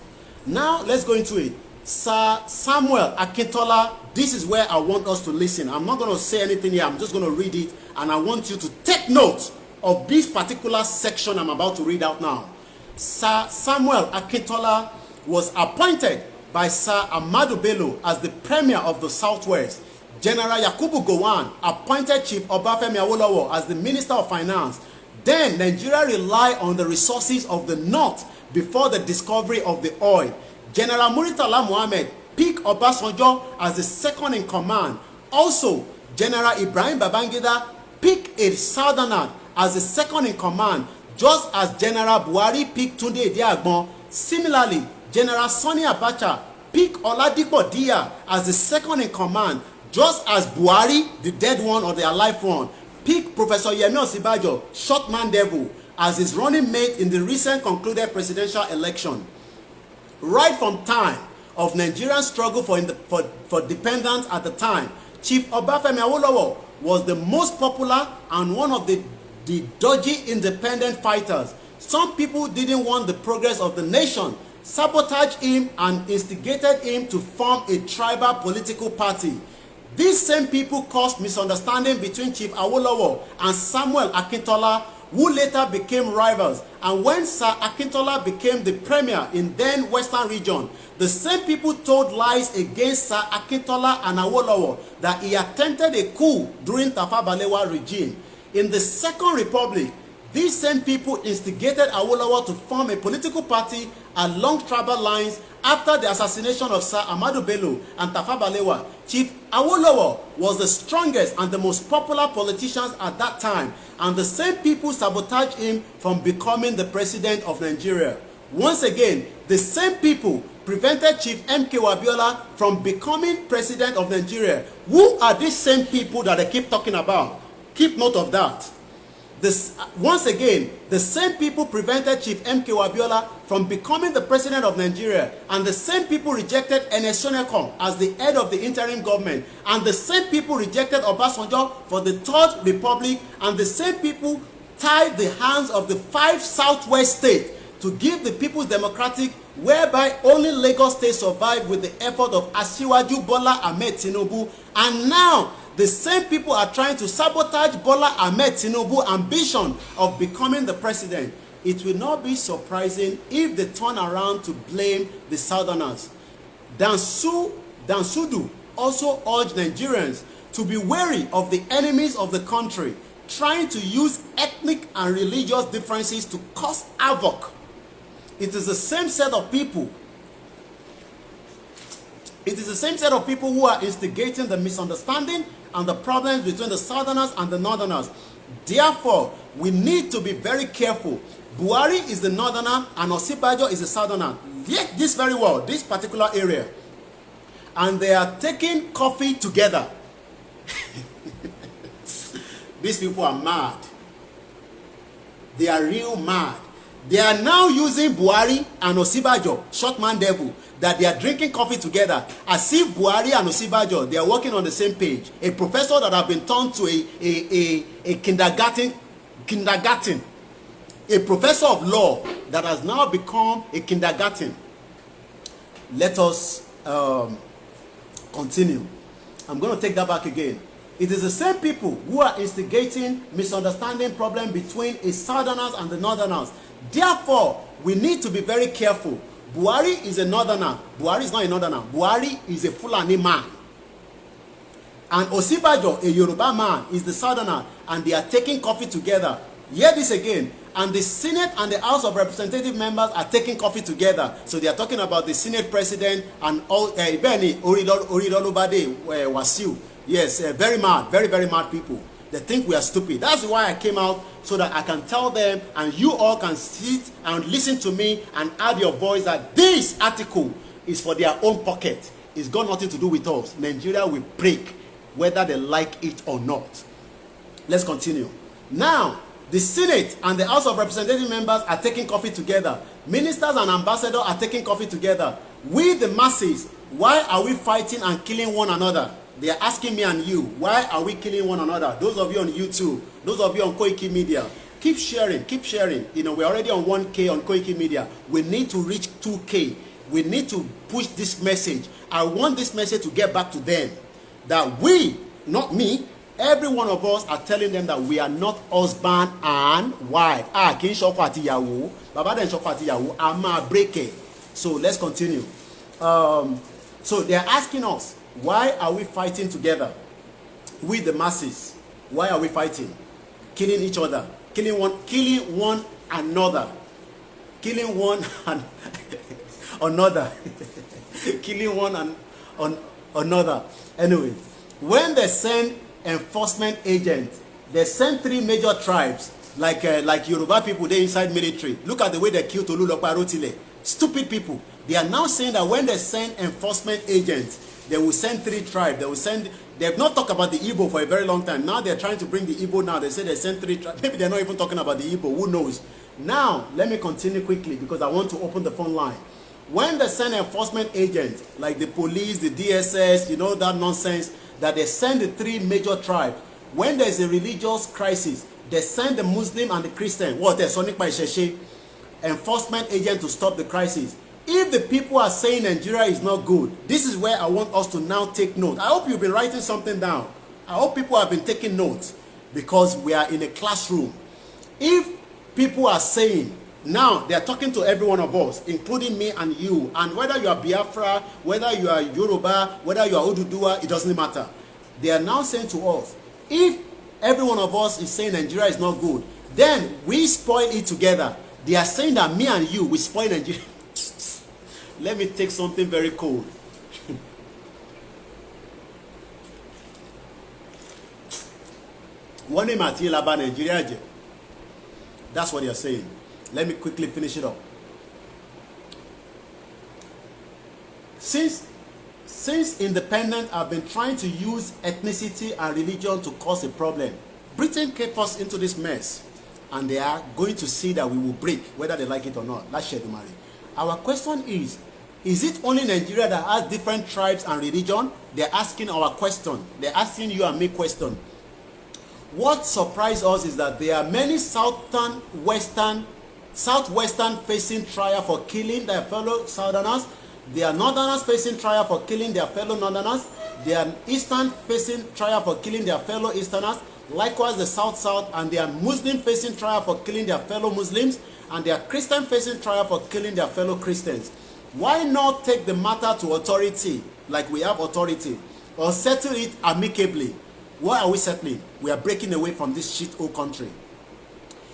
Now, let's go into it. Sir Samuel Akintola, this is where I want us to listen. I'm not going to say anything here. I'm just going to read it. And I want you to take note of this particular section I'm about to read out now. Sir Samuel Akintola was appointed by Sir Ahmadu Bello as the Premier of the Southwest. General Yakubu Gowon appointed Chief Obafemi Awolowo as the Minister of Finance. Then Nigeria relied on the resources of the North before the discovery of the oil. General Muritala Muhammad picked Obasanjo as the second in command. Also, General Ibrahim Babangida picked a Southerner as the second in command, just as General Buhari picked Tunde Ediagbon. Similarly, General Sani Abacha picked Oladipo Dia as the second in command, just as Buhari, the dead one or the alive one, picked Professor Yemi Osinbajo, short man devil, as his running mate in the recent concluded presidential election. Right from time of Nigerian struggle for independence at the time, Chief Obafemi Awolowo was the most popular and one of the dodgy independent fighters. Some people didn't want the progress of the nation, sabotaged him and instigated him to form a tribal political party. These same people caused misunderstanding between Chief Awolowo and Samuel Akintola, who later became rivals. And when Sir Akintola became the premier in then Western region, the same people told lies against Sir Akintola and Awolowo that he attempted a coup during Tafawa Balewa regime. In the Second Republic, these same people instigated Awolowo to form a political party along tribal lines after the assassination of Sir Ahmadu Bello and Tafawa Balewa. Chief Awolowo was the strongest and the most popular politician at that time, and the same people sabotaged him from becoming the president of Nigeria. Once again, the same people prevented Chief MK Abiola from becoming president of Nigeria. Who are these same people that they keep talking about? Keep note of that. Once again, the same people prevented Chief MK Abiola from becoming the president of Nigeria, and the same people rejected Ernest Shonekan as the head of the interim government, and the same people rejected Obasanjo for the Third Republic, and the same people tied the hands of the 5 Southwest states to give the People's Democratic, whereby only Lagos State survived with the effort of Asiwaju Bola Ahmed Tinubu. And now the same people are trying to sabotage Bola Ahmed Tinubu's ambition of becoming the president. It will not be surprising if they turn around to blame the Southerners. Dansudu also urged Nigerians to be wary of the enemies of the country, trying to use ethnic and religious differences to cause havoc. It is the same set of people. It is the same set of people who are instigating the misunderstanding and the problems between the Southerners and the Northerners. Therefore, we need to be very careful. Buhari is the Northerner and Osinbajo is the Southerner. Yet this very well, this particular area. And they are taking coffee together. These people are mad. They are real mad. They are now using Buhari and Osinbajo, short man devil, that they are drinking coffee together, as if Buhari and Osinbajo, they are working on the same page. A professor that have been turned to a kindergarten. A professor of law that has now become a kindergarten. Let us continue. I'm going to take that back again. It is the same people who are instigating misunderstanding problem between the Southerners and the Northerners. Therefore, we need to be very careful. Buhari is a northerner. Buhari is not a northerner. Buhari is a Fulani man. And Osibajo, a Yoruba man, is the southerner, and they are taking coffee together. Hear this again. And the Senate and the House of Representative members are taking coffee together. So they are talking about the Senate president and all Ibeni Oridolubade Wasiu. Yes, very mad, very, very mad people. They think we are stupid. That's why I came out, so that I can tell them and you all can sit and listen to me and add your voice that this article is for their own pocket. It's got nothing to do with us. Nigeria will break whether they like it or not. Let's continue. Now, the Senate and the House of Representative members are taking coffee together. Ministers and ambassadors are taking coffee together. We, the masses, why are we fighting and killing one another? They are asking me and you, why are we killing one another? Those of you on YouTube, those of you on Koiki Media, keep sharing, keep sharing. You know, we're already on 1K on Koiki Media. We need to reach 2K. We need to push this message. I want this message to get back to them. That we, not me, every one of us are telling them that we are not husband and wife. Kì í ṣọkọ àti ìyàwó. Bàbá dẹ̀ ń ṣọkọ àti ìyàwó. A máa break it. So let's continue. So they are asking us, why are we fighting together? We the masses. Why are we fighting? Killing each other. Killing one another. Killing one and another. Killing one and another. Anyway, when they send enforcement agents, they send 3 major tribes, like Yoruba people, they inside military. Look at the way they killed Tolulopa Rotile. Stupid people. They are now saying that when they send enforcement agents, they will send 3 tribes. They will send. They have not talked about the Igbo for a very long time. Now they're trying to bring the Igbo now. They say they send 3 tribes. Maybe they're not even talking about the Igbo. Who knows? Now, let me continue quickly because I want to open the phone line. When they send enforcement agents, like the police, the DSS, you know that nonsense, that they send the 3 major tribes. When there's a religious crisis, they send the Muslim and the Christian. What? They're Sonic by Sheshe. Enforcement agent to stop the crisis. If the people are saying Nigeria is not good, this is where I want us to now take note. I hope you've been writing something down. I hope people have been taking notes because we are in a classroom. If people are saying, now they are talking to every one of us, including me and you, and whether you are Biafra, whether you are Yoruba, whether you are Oduduwa, it doesn't matter. They are now saying to us, if every one of us is saying Nigeria is not good, then we spoil it together. They are saying that me and you, we spoil Nigeria. Let me take something very cold. One name at Nigeria. That's what they are saying. Let me quickly finish it up. Since independence, I've been trying to use ethnicity and religion to cause a problem. Britain kept us into this mess, and they are going to see that we will break, whether they like it or not. That's Shedumari. Our question is it only Nigeria that has different tribes and religion? They're asking our question. They're asking you and me question. What surprised us is that there are many southwestern facing trial for killing their fellow southerners. There are northerners facing trial for killing their fellow northerners. There are eastern facing trial for killing their fellow easterners. Likewise, the south, and there are Muslim facing trial for killing their fellow Muslims. And there are Christian facing trial for killing their fellow Christians. Why not take the matter to authority, like we have authority, or settle it amicably? Why are we settling? We are breaking away from this shit-hole country.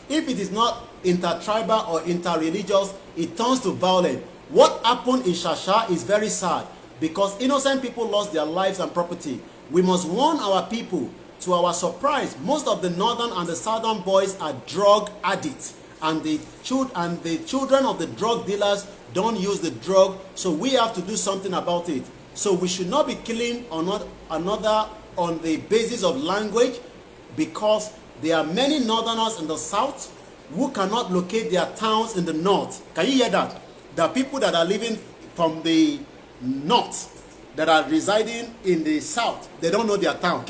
If it is not intertribal or interreligious, it turns to violence. What happened in Shasha is very sad because innocent people lost their lives and property. We must warn our people. To our surprise, most of the northern and the southern boys are drug addicts, and the children of the drug dealers don't use the drug, so we have to do something about it. So we should not be killing another on the basis of language, because there are many northerners in the south who cannot locate their towns in the north. Can you hear that? There are people that are living from the north that are residing in the south. They don't know their town.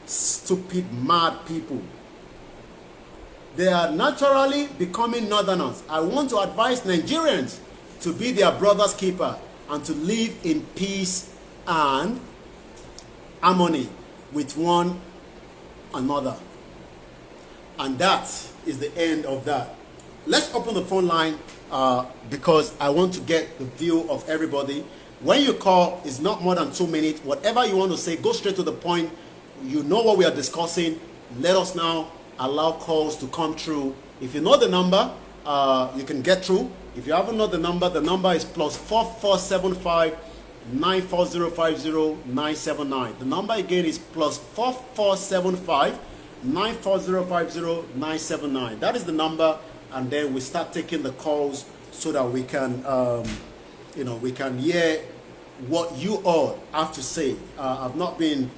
Stupid, mad people. They are naturally becoming northerners. I want to advise Nigerians to be their brother's keeper and to live in peace and harmony with one another. And that is the end of that. Let's open the phone line because I want to get the view of everybody. When you call, it's not more than 2 minutes. Whatever you want to say, go straight to the point. You know what we are discussing. Let us now allow calls to come through. If you know the number, you can get through. If you haven't know the number is +4475 94050 979. The number again is +4475 94050 979. That is the number, and then we start taking the calls so that we can, we can hear what you all have to say. I've not been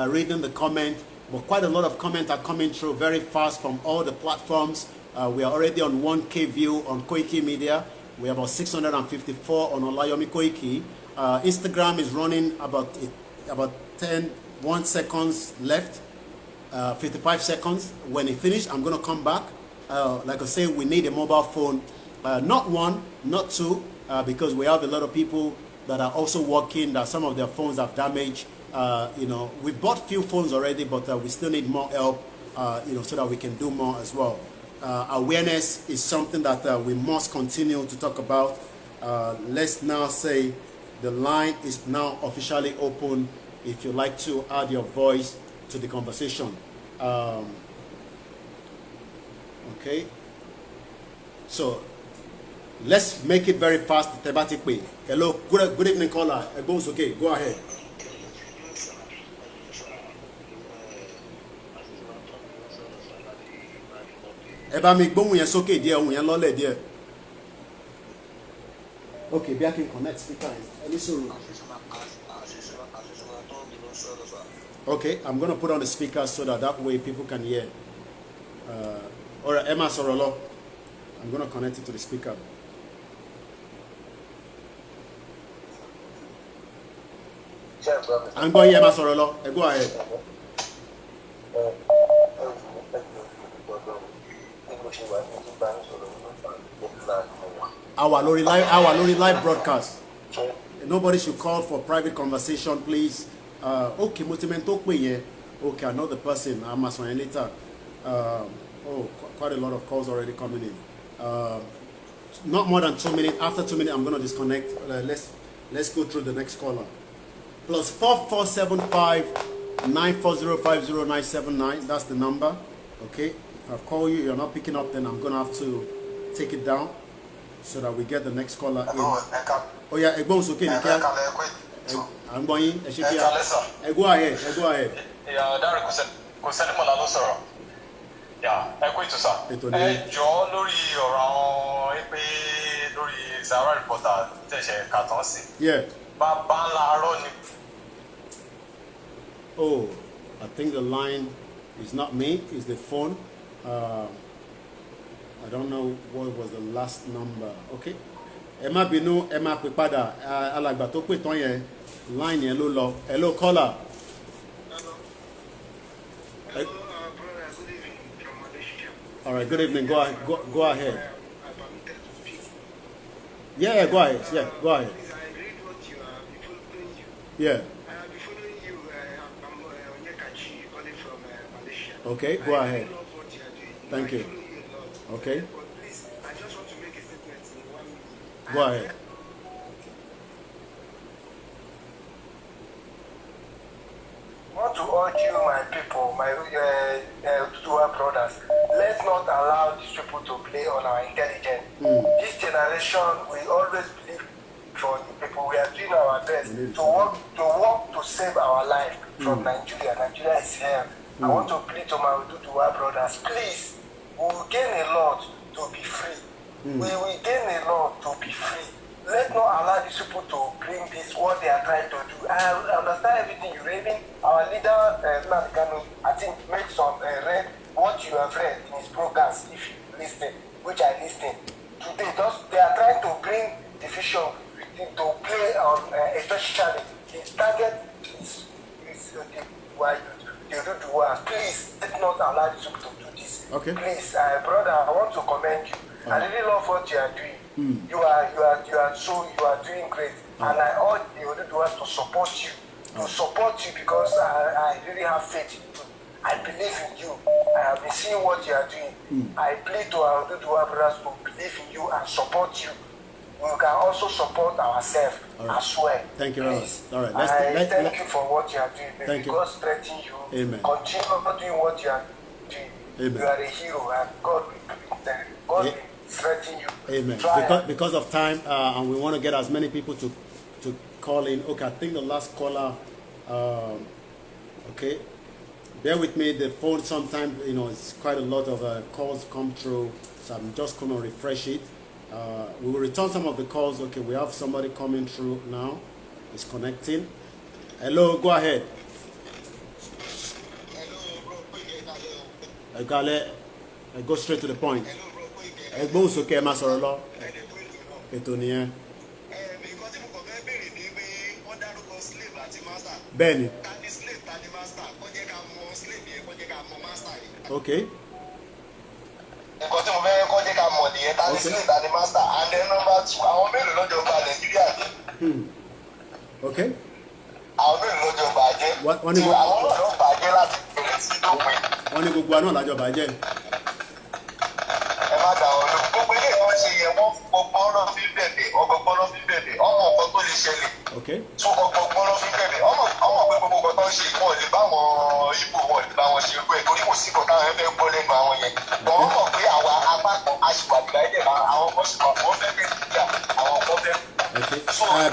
reading the comment, but quite a lot of comments are coming through very fast from all the platforms. We are already on 1K view on Koiki Media. We have about 654 on Olayomi Koiki. Instagram is running about 1 seconds left, 55 seconds. When it finishes, I'm going to come back. Like I say, we need a mobile phone, not one, not two, because we have a lot of people that are also working, that some of their phones have damaged. We've bought few phones already, but we still need more help, so that we can do more as well. Awareness is something that we must continue to talk about. Let's now say the line is now officially open if you'd like to add your voice to the conversation. Okay, so let's make it very fast, thematic way. Hello, good evening, caller. Okay, go ahead. Okay, be I can connect speaker. Okay, I'm going to put on the speaker so that way people can hear. Or Emma Sorolo, I'm going to connect it to the speaker. I'm going Emma Sorolo. Go ahead. Our Lori live broadcast. Nobody should call for private conversation, please. Okay, okay, I know the person. I'm asking later. Quite a lot of calls already coming in. Not more than 2 minutes. After 2 minutes, I'm going to disconnect. Let's go through the next caller. +4475 94050 979. That's the number. Okay. If I call you, you're not picking up, then I'm going to have to take it down so that we get the next caller in. Oh yeah, Egbon's okay. I'm going. Go ahead. Yeah, Derek yeah, yeah. Oh, I think the line is not me, it's the phone. I don't know what was the last number. Okay. Emma Binu, Emma Pipada, Alagba to put on your line. Hello, caller. Hello, brother, good evening from Malaysia. All right, good evening. Go ahead. Yeah, go ahead. Yeah, go ahead. Please, I read what you are following you. Yeah. I'll be following you. I'm Onyekachi, calling from Malaysia. Okay, go ahead. I love what you are doing. Thank you. I follow you a lot. Okay. But please, I just want to make a statement in 1 minute. Go ahead. I want to urge you, my people, my brothers, let's not allow these people to play on our intelligence. This generation, we always believe for the people. We are doing our best to work to save our life from Nigeria. Nigeria is here. I want to plead to my brothers, please, we will gain a lot to be free. We will gain a lot to be free. Let's not allow these people to bring this, what they are trying to do. I understand everything you're reading. Our leader, I think, made some read what you have read in his programs, if you listen, which I listened. Today, they are trying to bring division to play on, especially his target is the world. Please, let's not allow these people to do this. Okay. Please, brother, I want to commend you. I really love what you are doing. You are doing great, and I urge the Oduduwas to support you, because I really have faith in you. I believe in you. I have been seeing what you are doing. I plead to our brothers to believe in you and support you. We can also support ourselves as well. Thank you very much. All right. Thank you for what you are doing. May God strengthen you. Amen. Continue doing what you are doing. Amen. You are a hero, and God will strengthen you. Amen. Because of time, and we want to get as many people to call in. Okay, I think the last caller. Okay, bear with me. The phone sometimes, it's quite a lot of calls come through, so I'm just going to refresh it. We will return some of the calls. Okay, we have somebody coming through now. It's connecting. Hello, go ahead. I got it. I go straight to the point. It's okay, my sorry, Lord. Benny. Okay. Nǹkan tí mo fẹ́ kọ́ jẹ́ ká mọ̀ nìyẹn ta ní slave and the master, and then number 2 àwọn mélòó lọ́jọ́ gba Nàìjíríà jẹ́. Okay. Àwọn mélòó lọ́jọ́ bàjẹ́. Àwọn náà ló bàjẹ́ láti bẹ̀rẹ̀ sí dópin. Wọ́n ní gbogbo àná làjọ bàjẹ́. Ẹ má dà ọ́ lọ. Gbogbo ilé ìwọ́n ṣe yẹ wọ́n ọgbọ́n lọ fi bẹ̀rẹ̀ ọgbọ́n lọ fi bẹ̀rẹ̀ ọmọ nǹkan tó lè ṣẹlẹ̀. Okay. So ọgbọ́n lọ fi bẹ̀rẹ̀ ọmọ pé gbogbo nǹkan tó ń ṣe wọ́n lè bá wọn Ìgbò wọ́n lè bá wọn ṣe gbé torí kò sí nǹkan táwọn ẹgbẹ́ gbọ́ lẹ́nu àwọn yẹn. Wọ́n mọ̀ pé àwa apá kan aṣèwádìí ẹ̀dẹ̀ àwọn kan sì máa wọ́n fẹ́ bẹ̀rẹ̀ ìjà àwọn kan fẹ́. Okay.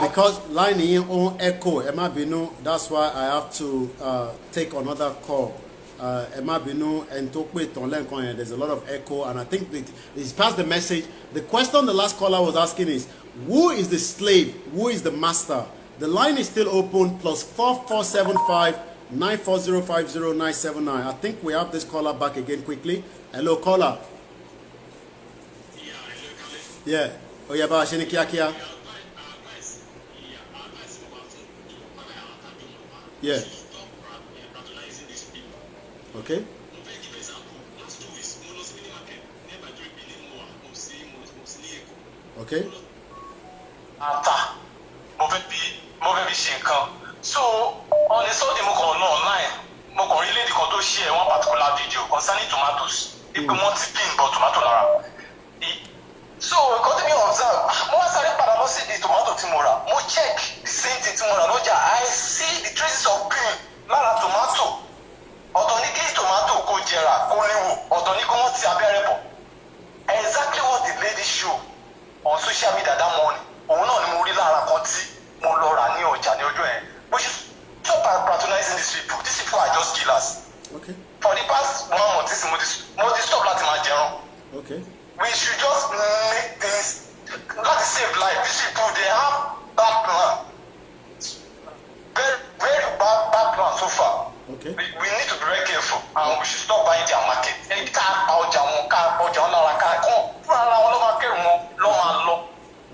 Because line in on echo, Emma Binu, that's why I have to take another call. Emma Binu and Tokwe Tonlen, there's a lot of echo, and I think it's past the message. The question the last caller was asking is, who is the slave? Who is the master? The line is still open, +4475 94050 I think we have this caller back again quickly. Hello, caller. Yeah. Oh, yeah, ba shini kia. Yeah. Okay. Okay. Mo fẹ́ bí ṣe nǹkan. So on the Sunday mo kàn lọ online mo kàn rí lady kan tó share one particular video concerning tomatoes. Ipe wọ́n ti pin bọ̀ tomato lára. So nǹkan tí mi observe mo wá sáré padà lọ sí di tomato tí mo rà mo check the same thing tí mo rà lọ́jà I see the traces of pin lára tomato. Ọ̀tọ̀ ní kí tomato kó jẹrà kó léwu ọ̀tọ̀ ní kó wọ́n ti abẹ́rẹ́ bọ̀. Exactly what the lady show on social media that morning. Òun náà ni mo rí lára kan tí mo lọ rà ní ọjà ní ọjọ́ yẹn. But you stop patronizing these people. These people are just killers. Okay. For the past 1 month, mo ti stop láti máa jẹun. Okay. We should just make things láti save life. These people they have bad plan. Very very bad plan so far. Okay. We need to be very careful and we should stop buying their market. Ẹni ká ọjà wọn lára ká kọ́ fún ara wọn ló máa kẹ́rù wọn lọ́ máa lọ.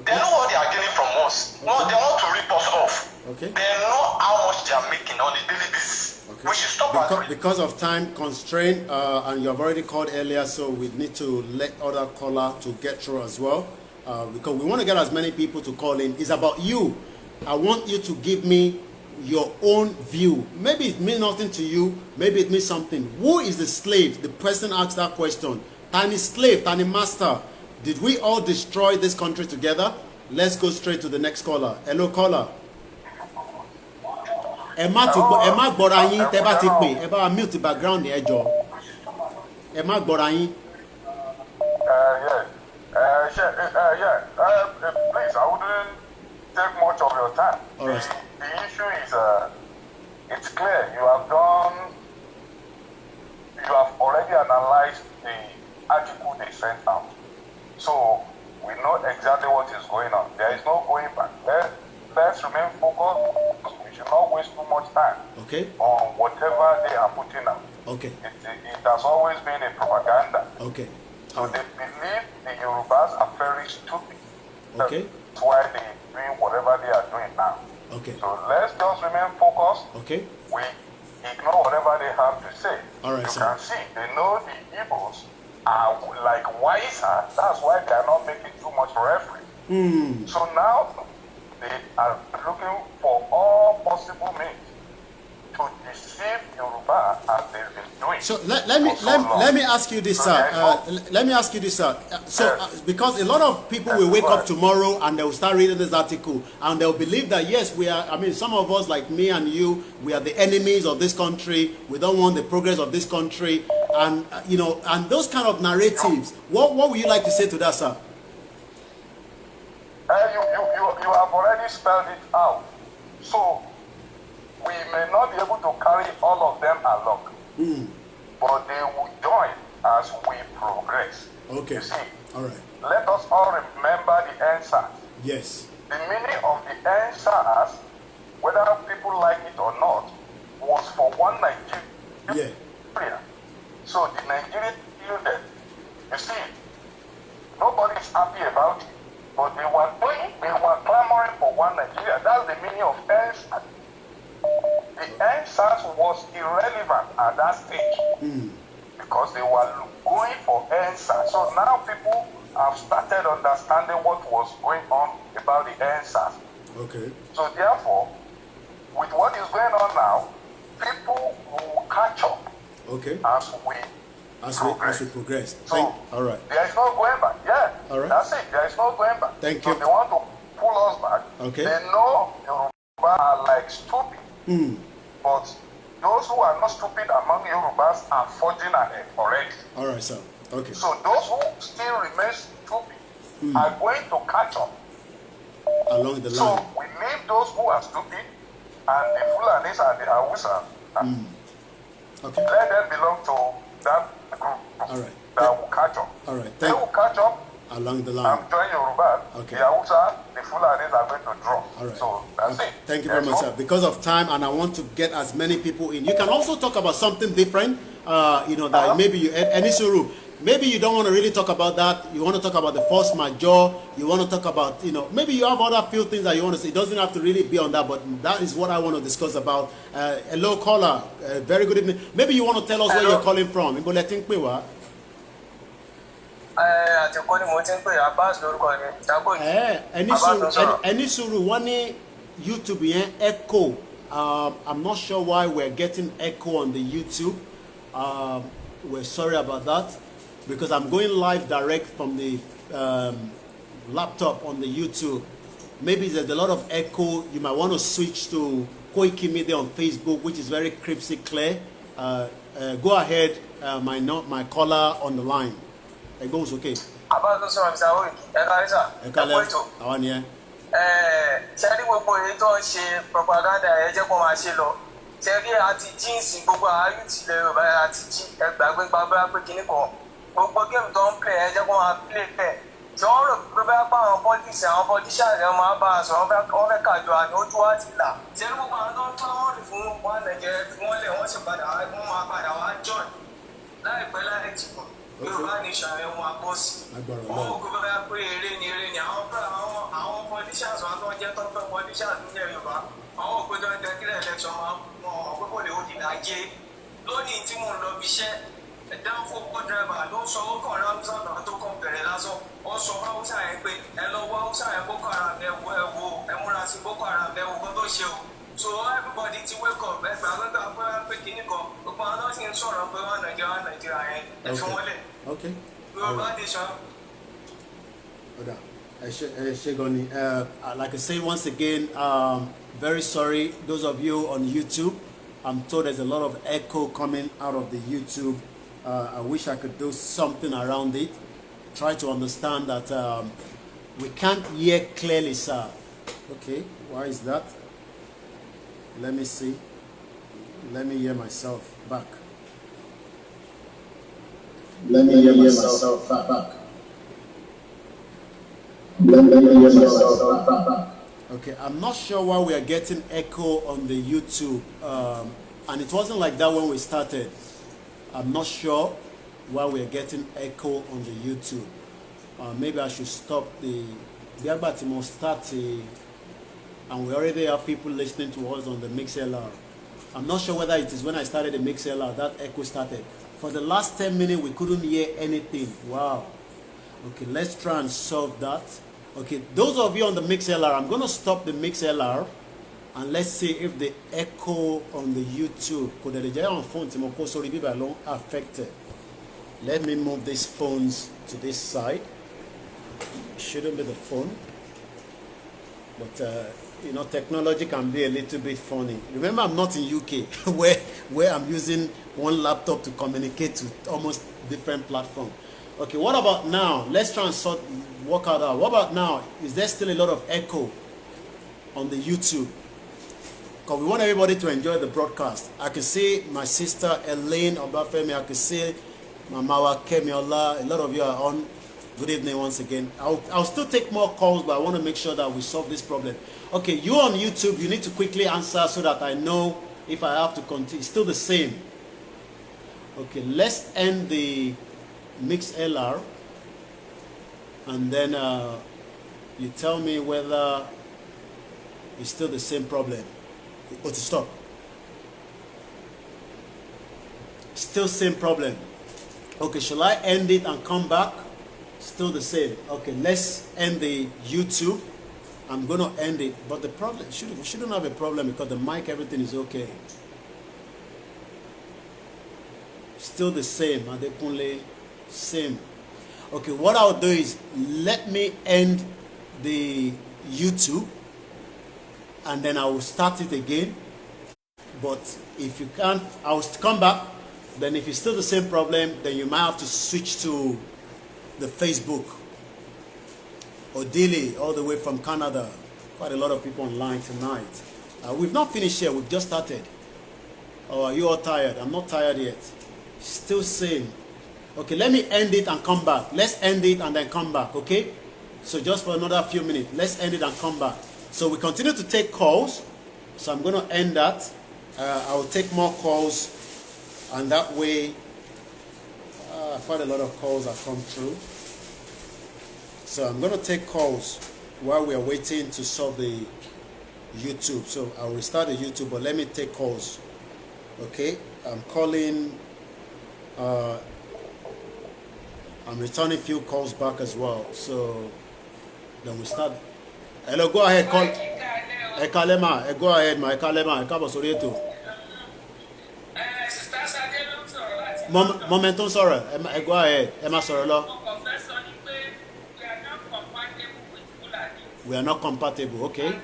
They know what they are getting from us. Okay. No, they want to rip us off. Okay. They know how much they are making on a daily basis. Okay. We should stop because of time constraint, and you have already called earlier, so we need to let other caller to get through as well. Because we want to get as many people to call in. It's about you. I want you to give me your own view. Maybe it means nothing to you. Maybe it means something. Who is the slave? The person asked that question. Tiny slave, tiny master. Did we all destroy this country together? Let's go straight to the next caller. Hello, caller. Ẹ má gbọ́ra yín tẹ́ bá ti pè ẹ bá mute background ẹ jọ̀ọ́. Ẹ má gbọ́ra yín. Please, I wouldn't take much of your time. All right. The issue is, it's clear. You have already analyzed the article they sent out. So we know exactly what is going on. There is no going back. Let's remain focused. We should not waste too much time on whatever they are putting out. Okay. It has always been a propaganda. Okay. So they believe the Yorubas are very stupid. Okay. That's why they're doing whatever they are doing now. Okay. So let's just remain focused. Okay. We ignore whatever they have to say. All right, you sir. can see they know the Igbos are like wiser. That's why they are not making too much referee. So now they are looking for all possible means to deceive Yoruba as they've been doing. So let me ask you this, sir. Let me ask you this, sir. Because a lot of people will wake up tomorrow and they will start reading this article and they'll believe that yes, we are. I mean, some of us, like me and you, we are the enemies of this country. We don't want the progress of this country, and you know, and those kind of narratives. What would you like to say to that, sir? You have already spelled it out. So we may not be able to carry all of them along, but they will join as we progress. Okay. You see, all right. Let us all remember the answers. Yes. The meaning of the answers, whether people like it or not, was for one Nigeria. Yeah. So the Nigerian student, you see, nobody is happy about it, but they were clamoring for one Nigeria. That's the meaning of answers. The answers was irrelevant at that stage because they were going for answers. So now people have started understanding what was going on about the answers. Okay. So therefore, with what is going on now, people will catch up. Okay. As we progress. So, all right. There is no going back. Yeah. All right. That's it. There is no going back. Thank so you. They want to pull us back. Okay. They know Yoruba are like stupid. But those who are not stupid among Yorubas are forging ahead already. All right, sir. Okay. So those who still remain stupid are going to catch up. Along the line. So we leave those who are stupid and the Fulanis and the Hausa. Okay. Let them belong to that group. All right. That will catch up. All right. They will catch up. Along the line. I'm joining Yoruba. Okay. The Hausa, the Fulanis are going to drop. All right. So that's it. Thank you very much, sir. Because of time, and I want to get as many people in. You can also talk about something different. You know that maybe you Anisuru. Maybe you don't want to really talk about that. You want to talk about the force majeure. You want to talk about, maybe you have other few things that you want to say. It doesn't have to really be on that, but that is what I want to discuss about. Hello, caller. Very good evening. Maybe you want to tell us where you're calling from. Anisuru, one YouTube echo. I'm not sure why we're getting echo on the YouTube. We're sorry about that, because I'm going live direct from the laptop on the YouTube. Maybe there's a lot of echo. You might want to switch to Koiki Media on Facebook, which is very crystal clear. Go ahead, my caller on the line. It goes okay. Tẹ́lẹ̀ àti jíǹsì gbogbo ààyè tilẹ̀ Yorùbá àti jí ẹgbàgbé gbàgbé pé kíní kan gbogbo géèmù tó ń play ẹ jẹ́ kó máa play bẹ́ẹ̀ tí wọ́n rò pé bá pa àwọn politics àwọn politicians ẹ̀ máa bá a sọ wọ́n fẹ́ kájọ àní ojú wa ti là tẹ́lẹ̀ gbogbo àwọn tó ń tọ́ wọ́n rí fún wọn Nàìjíríà tí wọ́n lẹ̀ wọ́n sì padà wọ́n máa padà wá join láìpẹ́ láì jìnnà Yorùbá nation ẹ̀ wọ́n á bọ́ sí wọ́n ò gbé bá pé eré ni àwọn politicians wọn tó ń jẹ́ tó fẹ́ politicians nílẹ̀ Yorùbá àwọn òpéjọ ìdẹ́kílẹ̀ election máa àkókò lè ó di láyé lónìí tí mò ń lọ bí iṣẹ́ ẹ̀dáńfò pọ̀ dírẹ́bà ló ń sọ ó kàn ráúsà náà tó kàn bẹ̀rẹ̀ lásán ó sọ ráúsà yẹn pé ẹ lọ wá ráúsà yẹn Boko Haram ẹ wo ẹ múra sí Boko Haram ẹ wo kó tó ṣe o so everybody ti wake up ẹgbà gbẹgbà pé kíní kan gbogbo àwọn tó ti ń sọ̀rọ̀ pé wọ́n Nàìjíríà yẹn ẹ fi wọ́n lẹ̀ Yorùbá nation. Like I say once again, very sorry, those of you on YouTube. I'm told there's a lot of echo coming out of the YouTube. I wish I could do something around it. Try to understand that we can't hear clearly, sir. Okay, why is that? Let me see. Let me hear myself back. Let me hear myself back. Okay, I'm not sure why we are getting echo on the YouTube, and it wasn't like that when we started. I'm not sure why we are getting echo on the YouTube. Maybe I should stop the start, and we already have people listening to us on the MixLR. I'm not sure whether it is when I started the MixLR that echo started. For the last 10 minutes, we couldn't hear anything. Wow. Okay, let's try and solve that. Okay, those of you on the MixLR, I'm going to stop the MixLR and let's see if the echo on the YouTube could the on phone affected. Let me move these phones to this side. It shouldn't be the phone, but you know, technology can be a little bit funny. Remember, I'm not in UK where I'm using one laptop to communicate to almost different platforms. Okay, what about now? Let's try and work out. What about now? Is there still a lot of echo on the YouTube? Because we want everybody to enjoy the broadcast. I can see my sister Elaine Obafemi. I can see Mamawa Kemiola. A lot of you are on. Good evening once again. I'll still take more calls, but I want to make sure that we solve this problem. Okay, you on YouTube, you need to quickly answer so that I know if I have to continue. It's still the same. Okay, let's end the mix LR, and then you tell me whether it's still the same problem. Or to stop. Still same problem. Okay, shall I end it and come back? Still the same. Okay, let's end the YouTube. I'm going to end it, but the problem we shouldn't have a problem because the mic, everything is okay. Still the same. Adekunle, same. Okay, what I'll do is let me end the YouTube, and then I will start it again. But if you can't, I'll come back. Then if it's still the same problem, then you might have to switch to the Facebook. Odile, all the way from Canada. Quite a lot of people online tonight. We've not finished yet, we've just started. Oh, are you all tired? I'm not tired yet. Still same. Okay, let me end it and come back. Let's end it and then come back, okay? So just for another few minutes, let's end it and come back. So we continue to take calls. So I'm going to end that. I will take more calls, and that way quite a lot of calls have come through. So I'm going to take calls while we are waiting to solve the YouTube. So I'll restart the YouTube, but let me take calls. Okay, I'm calling. I'm returning a few calls back as well. So then we start. Hello, go ahead, call. Ekalema, go ahead, ma. Ekalema, Ekabo Sorieto. Momentum, sorry. Go ahead. Emma Sorolo. We are not compatible, okay?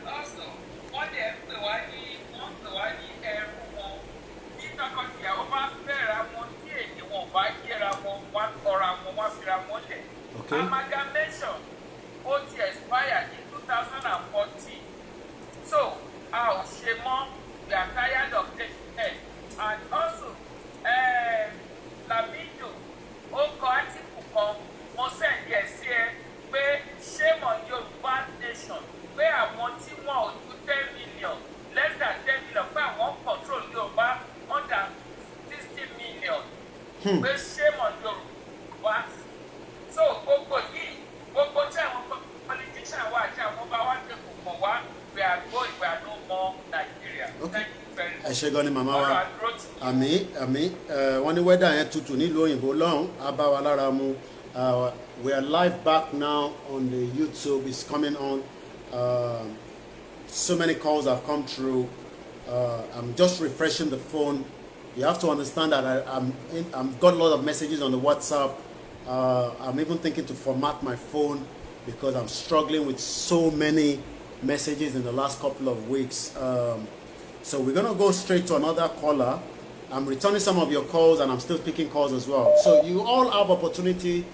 Okay. Amalgamation OT expired in 2014. So, our Shemon, we are tired of this. And also, Labido, Oko Atiku, Mosen, yes, here, where shame on your bad nation, where I want you more to 10 million, less than 10 million, where I want control your back under 60 million. Where shame on your back. So, Oko Yi, Oko Chan, politician, we are going, we are no more Nigeria. Okay. Thank you very much. Ẹ̀ṣẹ̀gọ́ni màmá wa. Àmì wọ́n ní wẹ́dà yẹn tutù nílùú òyìnbó lọ́hùn abáwa lára mu. We are live back now on the YouTube. It's coming on. So many calls have come through. I'm just refreshing the phone. You have to understand that I've got a lot of messages on the WhatsApp. I'm even thinking to format my phone because I'm struggling with so many messages in the last couple of weeks. So we're going to go straight to another caller. I'm returning some of your calls and I'm still picking calls as well. So you all have opportunity.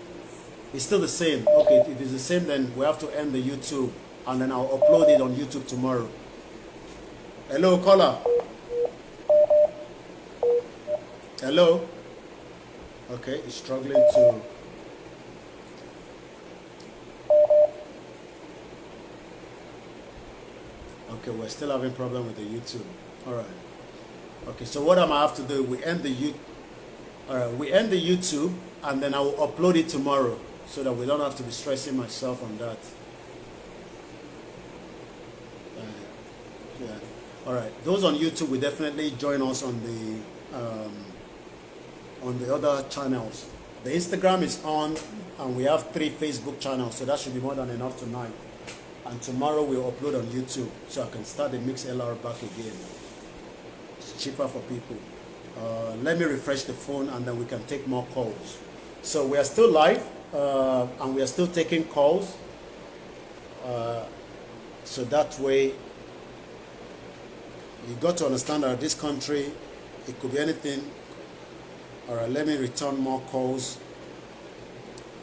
It's still the same. Okay, if it's the same, then we have to end the YouTube and then I'll upload it on YouTube tomorrow. Hello, caller. Hello. Okay, it's struggling to... Okay, we're still having problem with the YouTube. All right. Okay, so what I might have to do, we end the YouTube and then I will upload it tomorrow so that we don't have to be stressing myself on that. Yeah. All right. Those on YouTube will definitely join us on the other channels. The Instagram is on and we have 3 Facebook channels, so that should be more than enough tonight. and tomorrow we'll upload on YouTube so I can start the MixLR back again. It's cheaper for people. Let me refresh the phone and then we can take more calls. So we are still live and we are still taking calls. So that way you got to understand that this country, it could be anything. All right, let me return more calls.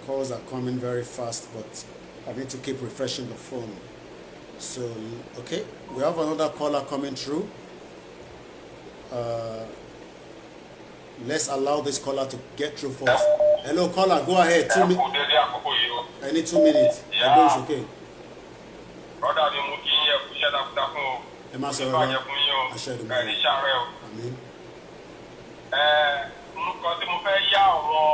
Calls are coming very fast, but I need to keep refreshing the phone. So, okay, we have another caller coming through. Let's allow this caller to get through first. Hello, caller, go ahead. I need 2 minutes. Yeah. It's okay. Brother, I share the money. Amen. Nǹkan tí mo fẹ́ yá ọ̀rọ̀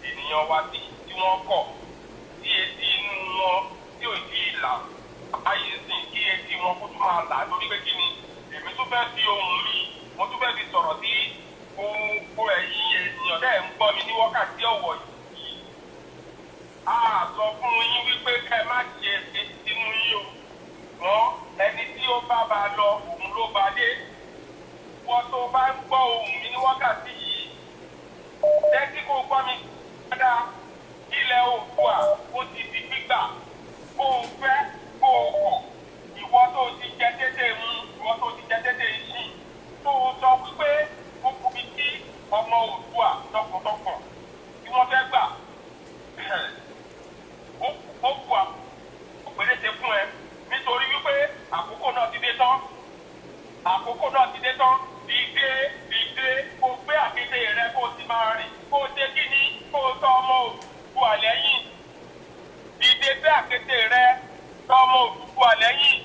ènìyàn wa tí wọ́n kọ̀ tí etí inú wọn tí ò tí ì là ayé sìn kí etí wọn kó tún máa là lórí pé kí ni èmi tún fẹ́ fi ohùn mi mo tún fẹ́ fi sọ̀rọ̀ sí gbogbo ẹ̀yin ènìyàn tẹ́ ẹ̀ ń gbọ́ mi ní wákàtí ọ̀wọ̀ yìí. A sọ fún yín wípé kẹ́ ẹ má ṣe etí inú yín o wọ́n ẹni tí ó bá lọ òun ló bá dé. Wọ́n tó bá ń gbọ́ ohùn mi ní wákàtí yìí tẹ́tí kó gbọ́ mi dáadáa ilẹ̀ Oòduà ó ti di gbígbà kó o fẹ́ kó o kọ̀ ìwọ tó ti jẹ dédé mú ìwọ tó ti jẹ dédé ṣì tó o sọ wípé ó kú mi kí ọmọ Oòduà tọkàntọkàn tí wọ́n fẹ́ gbà ó kú àpèréte fún ẹ nítorí wípé àkókò náà ti dé tán. Àkókò náà ti dé tán. Dìde kó gbé àkété rẹ kó ti máa rìn kó ṣe kí ni kó tọ́ ọmọ Oòduà lẹ́yìn. Dìde gbé àkété rẹ tọ́ ọmọ Oòduà lẹ́yìn.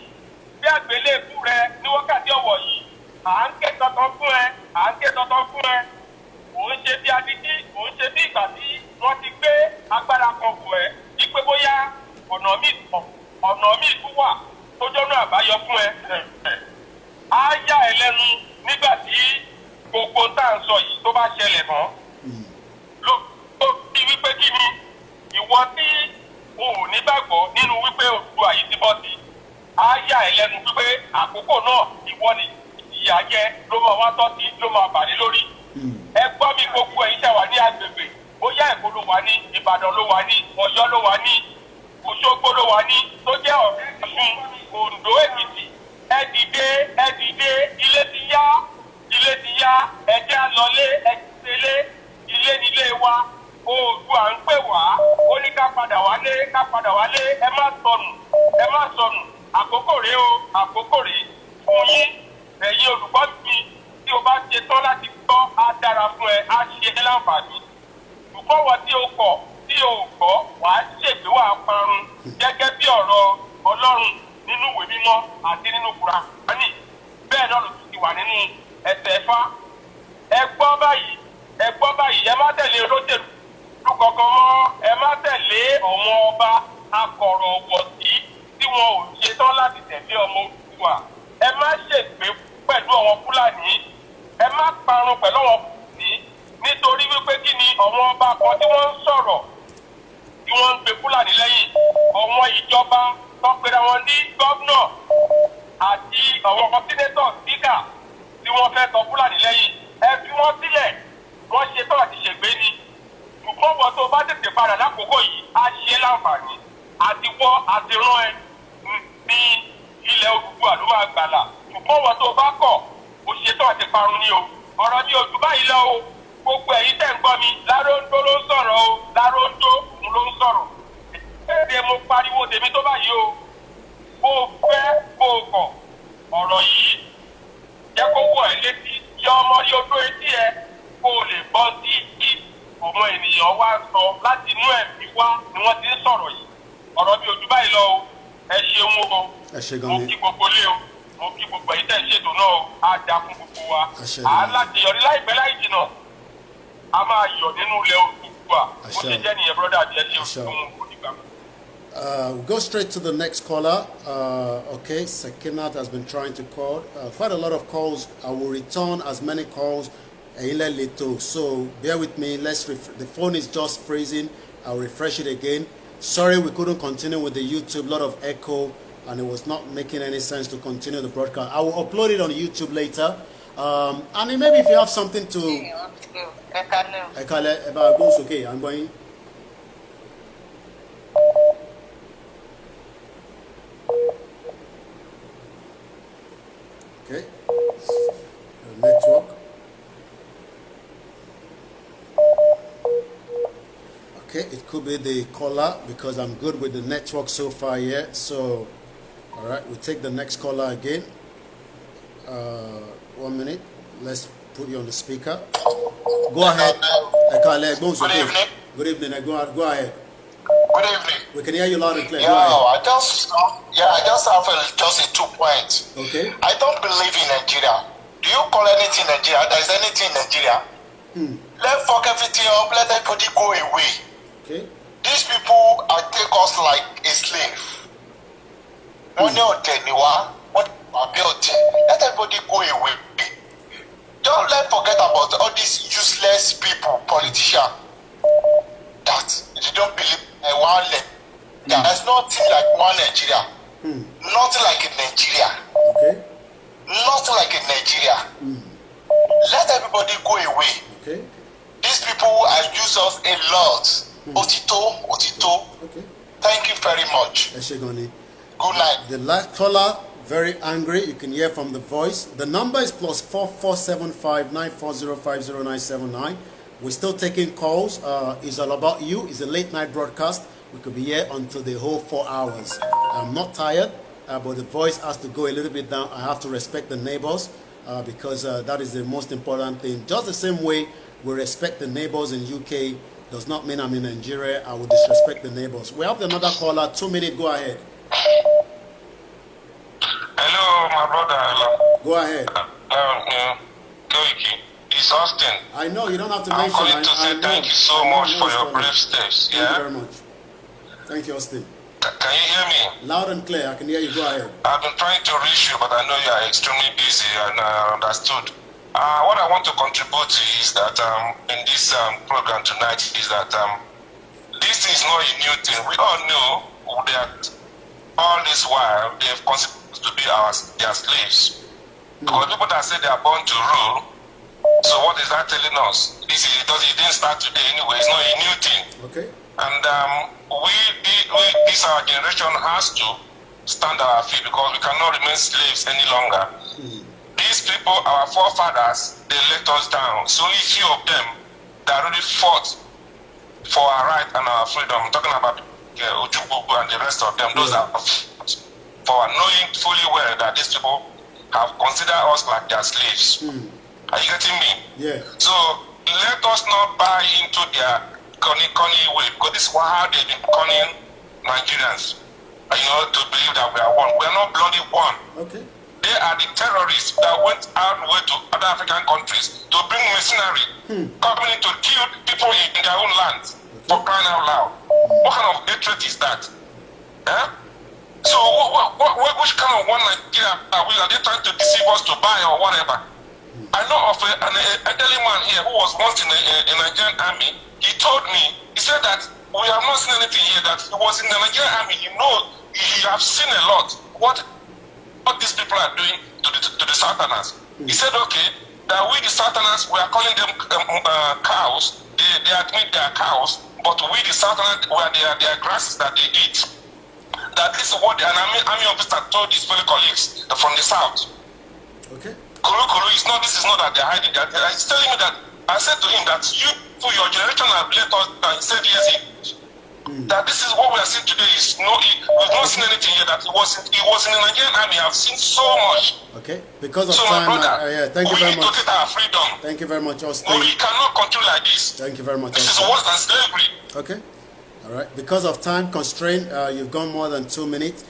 Gbé àgbélébù rẹ ní wákàtí ọ̀wọ̀ yìí. À ń ké tọ̀tọ̀ fún ẹ. Ò ń ṣe bí adití, ò ń ṣe bí ìgbà tí wọ́n ti gbé agbára kan bù ẹ́. Wípé bóyá ọ̀nà míì tún wà tó jọ́nà àbáyọ fún ẹ. Á yà ẹ́ lẹ́nu nígbà tí gbogbo tá à ń sọ yìí tó bá ṣẹlẹ̀ mọ́. Ló ti wípé kí ni ìwọ tí o ò nígbàgbọ́ nínú wípé Oòduà yìí ti bọ́ sí. Á yà ẹ́ lẹ́nu wípé àkókò náà ìwọ ni ìyà jẹ ló máa wá tọ́ sí ló máa bà ní lórí. Ẹ gbọ́ mi gbogbo ẹ̀yin tẹ́ wà ní agbègbè bóyá Èkó ló wà ní Ìbàdàn ló wà ní Ọ̀yọ́ ló wà ní Òṣogbo ló wà ní tó jẹ́ Ọ̀ṣun Oǹdó Èkìtì. Ẹ dìde ilé ti yá ẹjẹ́ àlọ́lé ẹ̀jẹ̀lé ilé nílé wa Oòduà ń pè wá ó ní ká padà wálé ẹ má sọnù àkókò rèé fún yín ẹ̀yin olùkọ́ mi tí o bá ṣe tán láti gbọ́ á dára fún ẹ á ṣe é láǹfààní ṣùgbọ́n wọ́n tí o kọ̀ tí o gbọ́ wàá ṣègbè wàá parun gẹ́gẹ́ bí ọ̀rọ̀ Ọlọ́run nínú ìwé mímọ́ àti nínú Kùránì bẹ́ẹ̀ náà ló ti wà nínú ẹsẹ̀ Ẹ̀fà. Ẹ gbọ́ báyìí ẹ má tẹ̀lé olóṣèlú kankan mọ́ ẹ má tẹ̀lé àwọn ọba akọ̀rọ̀ wọ̀sí tí wọn ò ṣetán láti tẹ̀lé ọmọ Oòduà. Ẹ má ṣègbè pẹ̀lú àwọn Fúlàní ẹ má parun pẹ̀lú àwọn Fúlàní nítorí wípé kí ni àwọn ọba kan tí wọ́n ń sọ̀rọ̀ tí wọ́n ń pe Fúlàní lẹ́yìn àwọn ìjọba tó pera wọn ní gọ́vnà àti àwọn sínétọ̀ spíkà tí wọ́n fẹ́ tọ Fúlàní lẹ́yìn ẹ fi wọ́n sílẹ̀ wọ́n ṣe tán àti ṣègbè ni ṣùgbọ́n wọ́n tó bá tètè padà lákòókò yìí á ṣe láǹfààní àti wọ́ àti rán ẹ ní ilẹ̀ Oòduà ló máa gbàlà ṣùgbọ́n wọ́n tó bá kọ̀ ó ṣe tán àti parun ni o ọ̀rọ̀ ní ojú báyìí lọ o gbogbo ẹ̀yin tẹ̀ ń gbọ́ mi Láróńdó ló ń sọ̀rọ̀ o Láróńdó òun ló ń sọ̀rọ̀ ẹ̀ẹ́dẹ̀ mo pariwo tèmi tó báyìí o bó o fẹ́ bó o kọ̀ ọ̀rọ̀ yìí jẹ́ kó wọ̀ ẹ́ létí yọ ọmọ ní ojú etí ẹ kó o lè gbọ́ sí i ọmọ ènìyàn wá sọ láti inú ẹ̀mí wá ni wọ́n ti ń sọ̀rọ̀ yìí ọ̀rọ̀ bí ojú báyìí lọ o ẹ ṣeun o mo kí gbogbo lé o mo kí gbogbo ẹ̀yin tẹ̀ ń ṣètò náà á dá fún gbogbo wa à á láti yọrí láìpẹ́ láì jìnà a máa yọ̀ nínú ilẹ̀ Oòduà bó ṣe jẹ́ nìyẹn brọ́dà àti ẹ ṣe òun kò nígbà. We'll go straight to the next caller. Okay, Sekinat has been trying to call. Quite a lot of calls. I will return as many calls. So bear with me. The phone is just freezing. I'll refresh it again. Sorry we couldn't continue with the YouTube. A lot of echo, and it was not making any sense to continue the broadcast. I will upload it on YouTube later. And maybe if you have something to... Okay, I'm going... Okay. Network. Okay, it could be the caller because I'm good with the network so far here. So, all right, we'll take the next caller again. 1 minute. Let's put you on the speaker. Go ahead. Good evening. Good evening. Go ahead. Good evening. We can hear you loud and clear. Yeah, I just have just 2 points. Okay. I don't believe in Nigeria. Do you call anything Nigeria? There is anything in Nigeria? Let's fuck everything up. Let everybody go away. Okay. These people are take us like a slave. Let everybody go away. Don't let's forget about all these useless people, politicians. That you don't believe in one. There's nothing like one Nigeria. Nothing like in Nigeria. Okay. Nothing like in Nigeria. Let everybody go away. Okay. These people have used us a lot. Otito. Okay. Thank you very much. Eshegoni. Good night. The last caller, very angry. You can hear from the voice. The number is +4475 940500979. We're still taking calls. It's all about you. It's a late night broadcast. We could be here until the whole 4 hours. I'm not tired, but the voice has to go a little bit down. I have to respect the neighbors because that is the most important thing. Just the same way we respect the neighbors in UK does not mean I'm in Nigeria. I will disrespect the neighbors. We have another caller. 2 minutes. Go ahead. Hello, my brother. Hello. Go ahead. Koiki, it's Austin. I know you don't have to I'm mention. calling to say thank you so much for your brave steps. Thank you very much. Thank you, Austin. Can you hear me? Loud and clear. I can hear you. Go ahead. I've been trying to reach you, but I know you are extremely busy, and I understood. What I want to contribute to is that in this program tonight is that this is not a new thing. We all know that all this while they've considered to be their slaves. Because people that say they are born to rule, so what is that telling us? It didn't start today anyway. It's not a new thing. Okay. And this our generation has to stand our feet because we cannot remain slaves any longer. These people, our forefathers, they let us down. So only few of them that really fought for our right and our freedom. I'm talking about Ojukwu and the rest of them. Those are for knowing fully well that these people have considered us like their slaves. Are you getting me? Yeah. So let us not buy into their cunning way because this is how they've been cunning Nigerians. To believe that we are one. We are not bloody one. Okay. They are the terrorists that went out way to other African countries to bring mercenary, coming in to kill people in their own land, for crying out loud. What kind of hatred is that? So which kind of one Nigeria are we? Are they trying to deceive us to buy or whatever? I know of an elderly man here who was once in a Nigerian army. He told me, he said that we have not seen anything here, that he was in the Nigerian army. You have seen a lot. What these people are doing to the Southerners. He said, okay, that we the Southerners, we are calling them cows. They admit they are cows, but we the Southerners, they are grasses that they eat. That this is what an army officer told his fellow colleagues from the South. Okay. Kuru, this is not that they're hiding. He's telling me that, I said to him that your generation have let us, and he said yes, that this is what we are seeing today is we've not seen anything here, that he was in the Nigerian army. I've seen so much. Okay, because of so time, my brother, yeah, thank you very much. We need to get our freedom. Thank you very much, Austin. We cannot continue like this. Thank you very much, This Austin. is worse than slavery. Okay, all right. Because of time constraint, you've gone more than 2 minutes.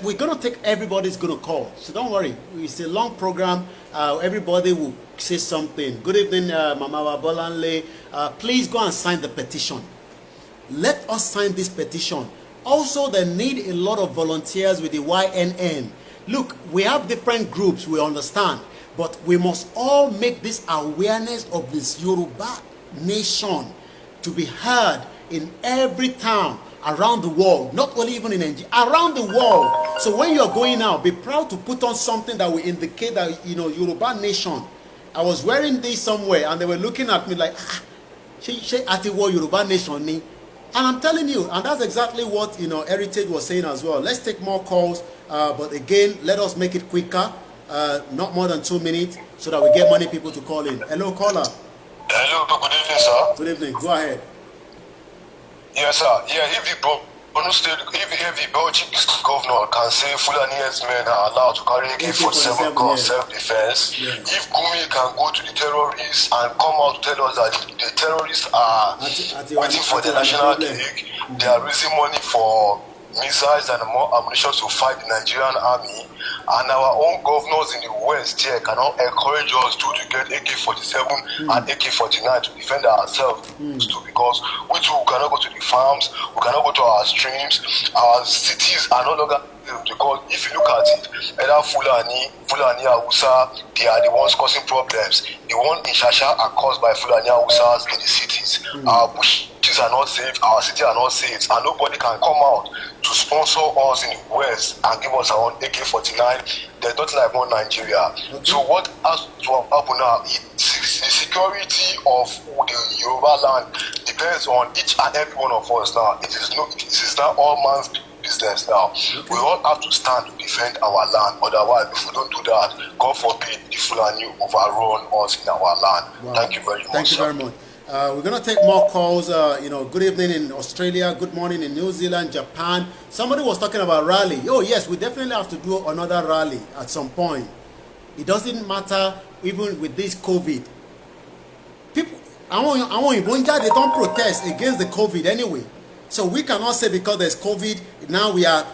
We're gonna take everybody's gonna call, so don't worry. It's a long program. Everybody will say something. Good evening, Mama Bolanle. Please go and sign the petition. Let us sign this petition. Also, they need a lot of volunteers with the YNN. Look, we have different groups, we understand, but we must all make this awareness of this Yoruba nation to be heard in every town around the world, not only even in Nigeria, around the world. So when you're going out, be proud to put on something that will indicate that, you know, Yoruba nation. I was wearing this somewhere and they were looking at me like, she at the world Yoruba nation ni. And I'm telling you, and that's exactly what, you know, Heritage was saying as well. Let's take more calls, but again, let us make it quicker, not more than 2 minutes, so that we get many people to call in. Hello, caller. Hello, good evening, sir. Good evening. Go ahead. Yes, sir. Yeah, if the Belgian governor can say Fulani men are allowed to carry AK-47 guns, self-defense, if Gumi can go to the terrorists and come out to tell us that the terrorists are waiting for the National League, they are raising money for missiles and more ammunition to fight the Nigerian army, and our own governors in the West here cannot encourage us to get AK-47 and AK-49 to defend ourselves, because we too cannot go to the farms, we cannot go to our streams, our cities are no longer, because if you look at it, either Fulani, Hausa, they are the ones causing problems. The one in Shasha are caused by Fulani Hausas in the cities. Our bushes are not safe, our cities are not safe, and nobody can come out to sponsor us in the West and give us our own AK-49. There's nothing like one Nigeria. So what has to happen now is the security of the Yoruba land depends on each and every one of us now. It is not all man's business now. We all have to stand to defend our land. Otherwise, if we don't do that, God forbid the Fulani overrun us in our land. Wow. Thank you very much. Thank you very much. We're going to take more calls. Good evening in Australia, good morning in New Zealand, Japan. Somebody was talking about rally. Oh, yes, we definitely have to do another rally at some point. It doesn't matter even with this COVID. People, they don't protest against the COVID anyway. So we cannot say because there's COVID, now we are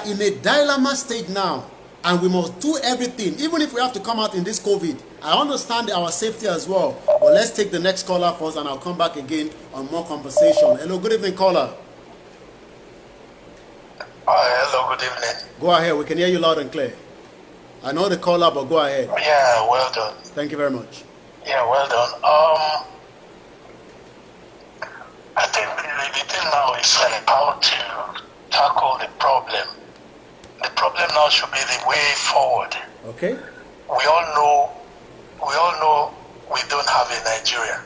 in a dilemma stage now. And we must do everything, even if we have to come out in this COVID. I understand our safety as well. But let's take the next caller first, and I'll come back again on more conversation. Hello, good evening, caller. Hello, good evening. Go ahead. We can hear you loud and clear. I know the caller, but go ahead. Yeah, well done. Thank you very much. Yeah, well done. I think the thing now is how to tackle the problem. The problem now should be the way forward. Okay. We all know we don't have a Nigeria.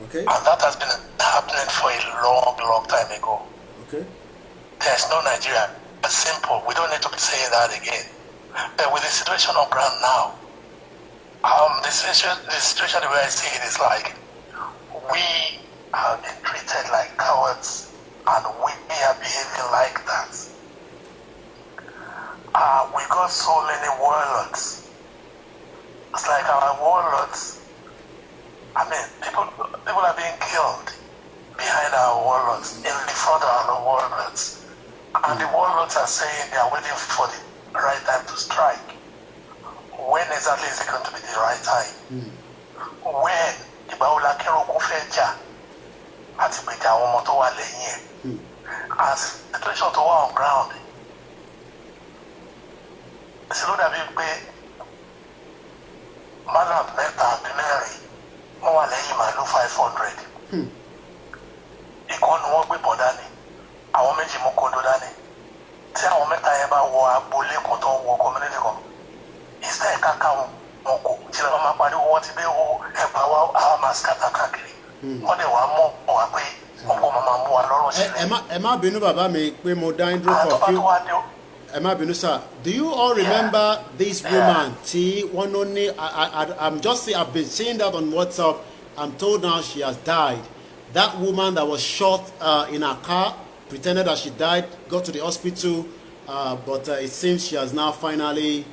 Okay. And that has been happening for a long time ago. Okay. There's no Nigeria. It's simple. We don't need to be saying that again. But with the situation on ground now, the situation the way I see it is like we have been treated like cowards and we are behaving like that. We got so many warlords. It's like our warlords. I mean, people are being killed behind our warlords, in the front of our warlords. And the warlords are saying they are waiting for the right time to strike. When exactly is it going to be the right time? When Ibaola Keroku Feja àti Beja àwọn ọmọ tó wà lẹ́yìn ẹ̀. As the situation to war on ground, ṣe ló dàbí pé Malam mẹ́ta àbí mẹ́rin wọ́n wà lẹ́yìn màálù 500. Ìkànnì wọn gbé bọ̀ dání, àwọn méjì mú kóńdó dání. Tí àwọn mẹ́ta yẹn bá wọ agboolé kan tó wọ community kan, ìṣe ìkàkà wọn kò tí wọ́n máa pariwo wọ́n ti dé owó ẹ̀pà wa àwọn máa skata káàkiri. Wọ́n dẹ̀ wá mọ̀ wá pé wọ́n kò máa mú wa lọ́rùn sílẹ̀. Ẹ má bínú bàbá mi pé mo dá ń dúró for few. Ẹ má bínú sir. Do you all remember this woman tí wọ́n ló ní I've been seeing that on WhatsApp. I'm told now she has died. That woman that was shot in her car, pretended that she died, got to the hospital, but it seems she has now finally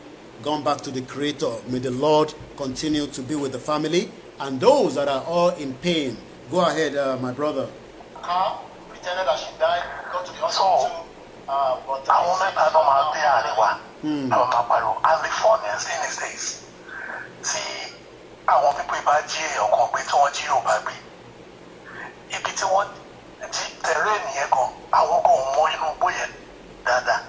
gone back to the Creator. May the Lord continue to be with the family and those that are all in pain. Go ahead, my brother. Pretended that she died, got to the hospital, but àwọn mẹ́ta náà máa dé àríwá, àwọn máa pariwo. And the funniest thing is this: tí àwọn pípé bá jí èèyàn kan gbé tí wọ́n jí Yorùbá gbé, ibi tí wọ́n jí tẹ̀rẹ́ nìyẹn gan, àwọn kan ò mọ inú gbó yẹn dáadáa.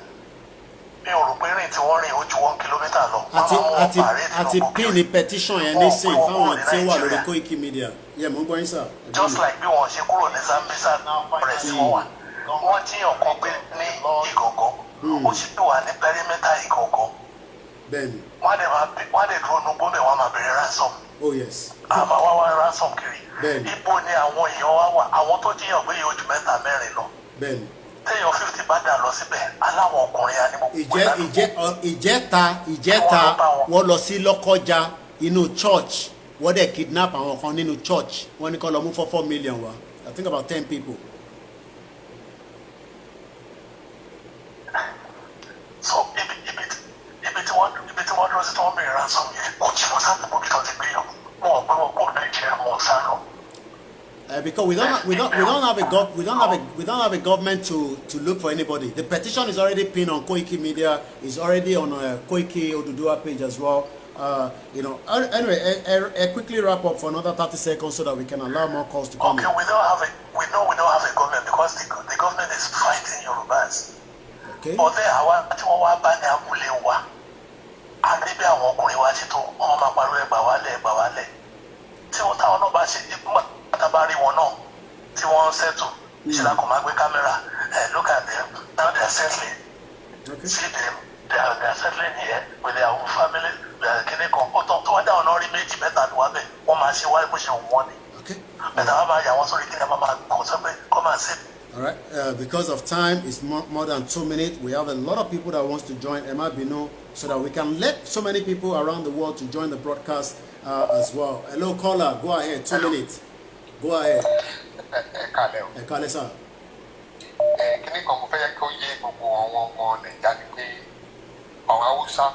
mi ò rò pé rìn tí wọ́n rìn ó ju 1 kilometre lọ. àti pin ní petition yẹn nísìnyí fáwọn tí ó wà lórí Koiki Media. yẹ mo ń gbọ́ yín sà. just like bí wọ́n ṣe kúrò ní Zambia press wọn wà wọ́n jíyàn kan gbé ní Ìgàngán ó sì wà ní pẹrímẹ́tà Ìgàngán. bẹ́ẹ̀ni. wọ́n á dẹ̀ dúró nugbó bẹ́ẹ̀ wọ́n á máa bẹ̀rẹ̀ ransom. oh yes. àmọ́ wá ransom kiri. bẹ́ẹ̀ni. ibo ni àwọn èèyàn wá wà àwọn tó jíyàn gbé yóò ju 3 4 lọ. bẹ́ẹ̀ni. téèyàn 50 bá dà lọ síbẹ̀ aláwọ̀ ọkùnrin á ní gbogbo ìjẹta wọ́n lọ sí Lọ́kọ́jà inú church wọ́n dẹ̀ kidnap àwọn kan nínú church wọ́n ní kó lọ mú 4 million wá. I think about 10 people. so ibi tí wọ́n dúró sí tí wọ́n bẹ̀rẹ̀ ransom yẹn kò jìnnà sáàpù bí tó ti gbé yàn wọ́n gbé wọn kó Nàìjíríà wọn sá lọ. Because we don't have a government to look for anybody. The petition is already pinned on Koiki Media. It's already on Koiki Oduduwa page as well. Anyway, quickly wrap up for another 30 seconds so that we can allow more calls to come in. Okay, we don't have a government because the government is fighting Yorubas. Okay. But then àwa tí wọ́n wá bá ní abúlé wa a rí bí àwọn ọkùnrin wa ṣe tó wọ́n máa pariwo ẹgbà wálẹ̀ tí wọ́n táwọn náà bá ṣe bá rí wọn náà tí wọ́n ṣètò ìṣẹ̀lá kò máa gbé kámẹ́rà look at them now they are settling. Okay. See them they are settling here with their own family kíní kan ọ̀tọ̀ tó wá dáhùn náà rí 2 3 ló wá bẹ̀ wọ́n máa ṣe wáyé bó ṣe wọ́n ni. Okay. bẹ̀tà wọ́n máa yà wọ́n sórí kíní máa kọ́ sọ pé kọ́ máa ṣe. All right. Because of time, it's more than 2 minutes. We have a lot of people that wants to join Emma Bino so that we can let so many people around the world to join the broadcast as well. Hello, caller. Go ahead. 2 minutes. Go ahead. Ekale, sir. Kíní kan mo fẹ́ kó yé gbogbo àwọn ọmọ Nàìjíríà ni pé àwọn Haúsá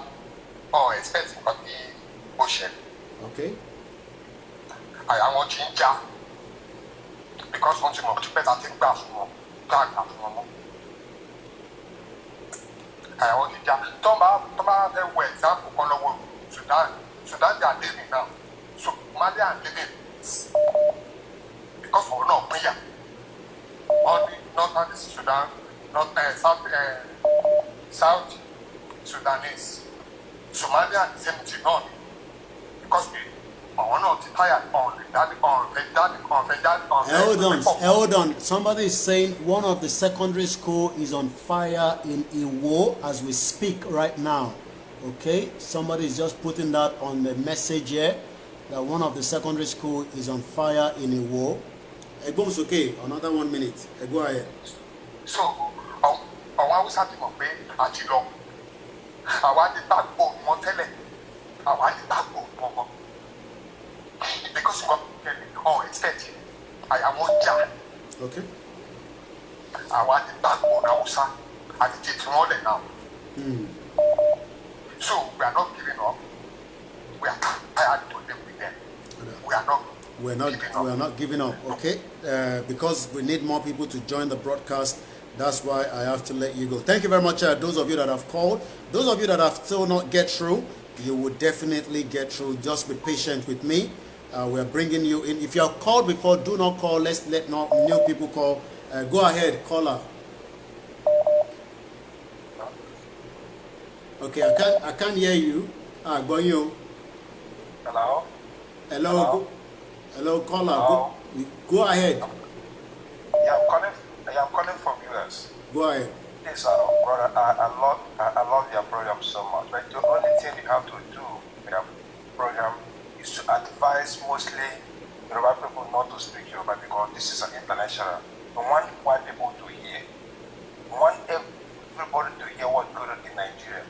ọ̀ expect nǹkan tí ó ṣẹlẹ̀. Okay. Àyà wọn ti ń já because wọ́n ti mọ̀ tí pẹ́ta ti ń gbà fún wọn tá a gbà fún wọn mọ́. Àyà wọn ti já tó bá fẹ́ wọ example kan lọ́wọ́ Sudan they are living now Somalia are living because ọ̀rọ̀ náà pínyà wọ́n ní northern Sudan south Sudanese Somalia the same thing náà ni because àwọn náà ti táyà Hold on. Somebody is saying one of the secondary school is on fire in Iwo as we speak right now. Okay, somebody is just putting that on the message here that one of the secondary school is on fire in Iwo. Egbom's okay. Another 1 minute. Go ahead. So, àwọn Haúsá ti mọ̀ pé àti lọ àwa ti gbàgbọ́ wọn tẹ́lẹ̀ àwa ti gbàgbọ́ wọn because wọn kẹ́lẹ̀ expect àyà wọn já. Okay. Àwa ti gbàgbọ́ Haúsá àti ti wọn lẹ̀ náà. So we are not giving up. We are tired to live with them. We are not. We are not giving up. Okay. Because we need more people to join the broadcast. That's why I have to let you go. Thank you very much, those of you that have called. Those of you that have still not get through, you will definitely get through. Just be patient with me. We are bringing you in. If you have called before, do not call. Let's let new people call. Go ahead, caller. Okay, I can't hear you. Go you. Hello? Hello, caller. Hello? Go ahead. Yeah, I'm calling from US. Go ahead. Yes, brother, I love your program so much. But the only thing you have to do with your program is to advise mostly Yoruba people not to speak Yoruba because this is an international. We want white people to hear. We want everybody to hear what's going on in Nigeria.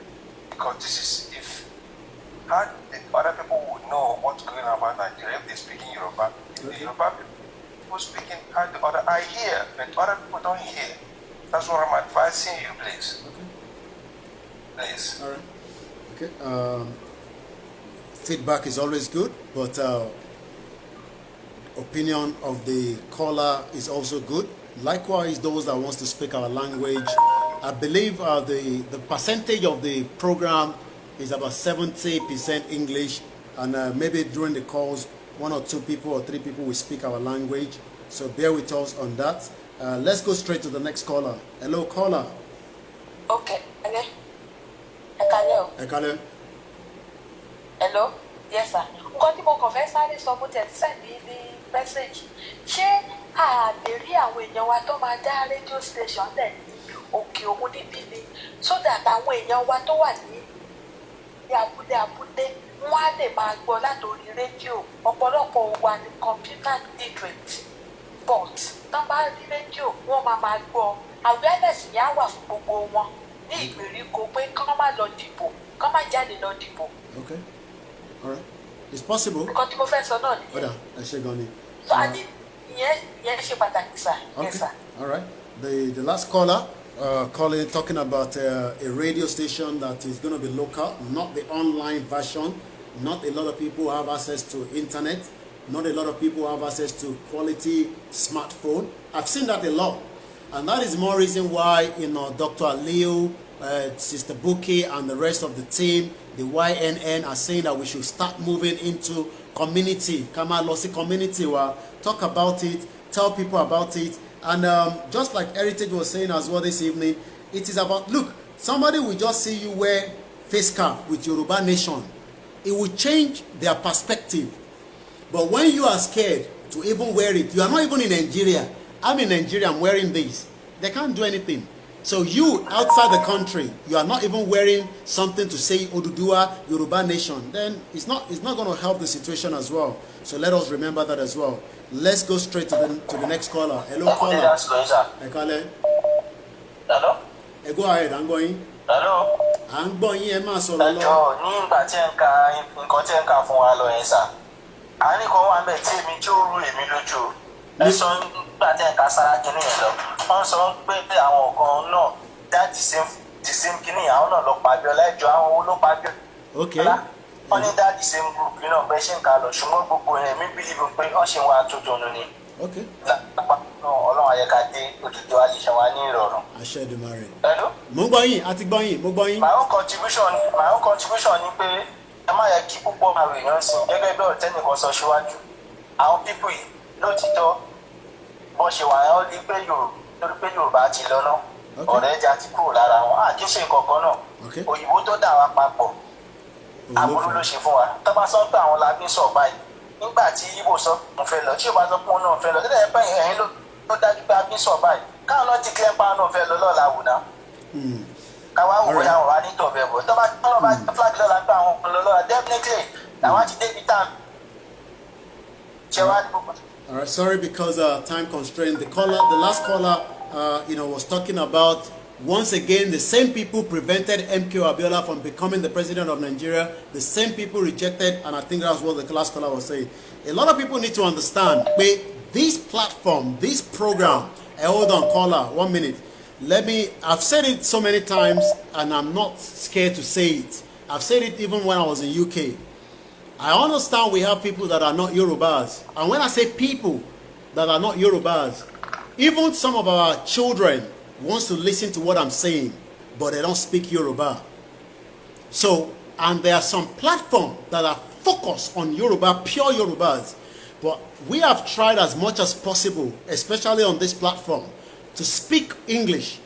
Because this is how the other people would know what's going on about Nigeria if they're speaking Yoruba. If the Yoruba people speaking how the other I hear, but other people don't hear. That's what I'm advising you, please. Okay. Please. All right. Okay. Feedback is always good, but opinion of the caller is also good. Likewise, those that wants to speak our language. I believe the percentage of the program is about 70% English, and maybe during the calls, 1 or 2 people or 3 people will speak our language. So bear with us on that. Let's go straight to the next caller. Hello, caller. Okay. o. Ẹ kálẹ́. Hello, yes sir. Nǹkan tí mo kàn fẹ́ sáré sọ mo tẹ̀ send ní message. Ṣé a lè rí àwọn èèyàn wa tó máa dá radio station lẹ̀ ní òkè òun níbí ni so that àwọn èèyàn wa tó wà ní abúlé wọ́n á lè máa gbọ́ látòrí rédíò. Ọ̀pọ̀lọpọ̀ wa ní computer literate but tán bá rí rédíò wọ́n máa gbọ́. Awareness yẹn á wà fún gbogbo wọn ní ìgbèríko pé kán má lọ dìbò kán má jáde lọ dìbò. Okay. All right. It's possible. Nǹkan tí mo fẹ́ sọ náà nìyẹn. Ọ̀dà ẹ ṣe gan ni. So I think yẹn ṣe pàtàkì sir. Okay. Yes sir. All right. The last caller talking about a radio station that is going to be local, not the online version. Not a lot of people have access to internet. Not a lot of people have access to quality smartphone. I've seen that a lot. And that is more reason why, Dr. Aliyu, Sister Buki, and the rest of the team, the YNN, are saying that we should start moving into community. Kama Losi community, talk about it, tell people about it. And just like Heritage was saying as well this evening, it is about, look, somebody will just see you wear face cap with Yoruba Nation. It will change their perspective. But when you are scared to even wear it, you are not even in Nigeria. I'm in Nigeria, I'm wearing this. They can't do anything. So you, outside the country, you are not even wearing something to say Odudua, Yoruba Nation. Then it's not going to help the situation as well. So let us remember that as well. Let's go straight to the next caller. Hello, caller. Hello? Go ahead, I'm going. Hello? I'm going here, ma solo. Ẹjọ́ ní ìgbà tí ẹ ń ka nǹkan tí ẹ ń kà fún wa lọ yẹn sà. Àárín kan wà bẹ́ẹ̀ tí èmi tí ó rú èmi lójú. Ẹ sọ nígbà tí ẹ ń ka sára kínní yẹn lọ. Wọ́n sọ pé àwọn kan náà dá the same kínní yẹn àwọn náà lọ pa Abíọ́lá ẹjọ́ àwọn owó ló pa Abíọ́lá. Okay. Wọ́n ní dá the same group yìí náà bẹ́ẹ̀ ṣe ń kà lọ ṣùgbọ́n gbogbo yẹn mi believe pé wọ́n ṣe wá tuntun ni. Okay. Ọlọ́run ayẹ́ká dé òtútù àlìṣẹ́ wa ní ìrọ̀rùn. Àṣẹ Èdùmàrè. Hello? Mo gbọ́ yín, àti gbọ́ yín, mo gbọ́ yín. My own contribution ni pé ẹ má yẹ kí púpọ̀ àwọn èèyàn sìn gẹ́gẹ́ bí ọ̀tẹ́nìkan sọ síwájú. Àwọn pípù yìí lótìtọ́ bọ́n ṣe wà ẹ́ lórí pé Yorùbá ti lọ náà. Ọ̀rẹ́ ẹja ti kúrò lára wọn. A kì í ṣe nǹkan náà. Òyìnbó tó dà wá papọ̀. Aburú ló ṣe fún wa. Tó bá sọ pé àwọn la fi ń sọ̀ báyìí. Nígbà tí Igbo sọ pé òun fẹ́ lọ, tí Yorùbá sọ pé òun náà fẹ́ lọ, tẹ́lẹ̀ pé ẹ̀yìn ló dájú pé a fi ń sọ̀ báyìí. Káwọn náà ti kílẹ̀ pa àwọn náà fẹ́ lọ lọ́la wò náà. Káwá wò bóyá àwọn wa ní tọ̀bẹ̀ bọ̀. Tó bá flag lọ́la pé àwọn lọ lọ́la definitely làwọn ti débi tá ṣe wá ní gbogbo. All right, sorry because time constraint. The last caller, was talking about once again the same people prevented MK Abiola from becoming the president of Nigeria. The same people rejected, and I think that's what the last caller was saying. A lot of people need to understand, this platform, this program. Hold on, caller, 1 minute. I've said it so many times, and I'm not scared to say it. I've said it even when I was in UK. I understand we have people that are not Yorubas. And when I say people that are not Yorubas, even some of our children wants to listen to what I'm saying, but they don't speak Yoruba. So, and there are some platforms that are focused on Yoruba, pure Yorubas. But we have tried as much as possible, especially on this platform, to speak English.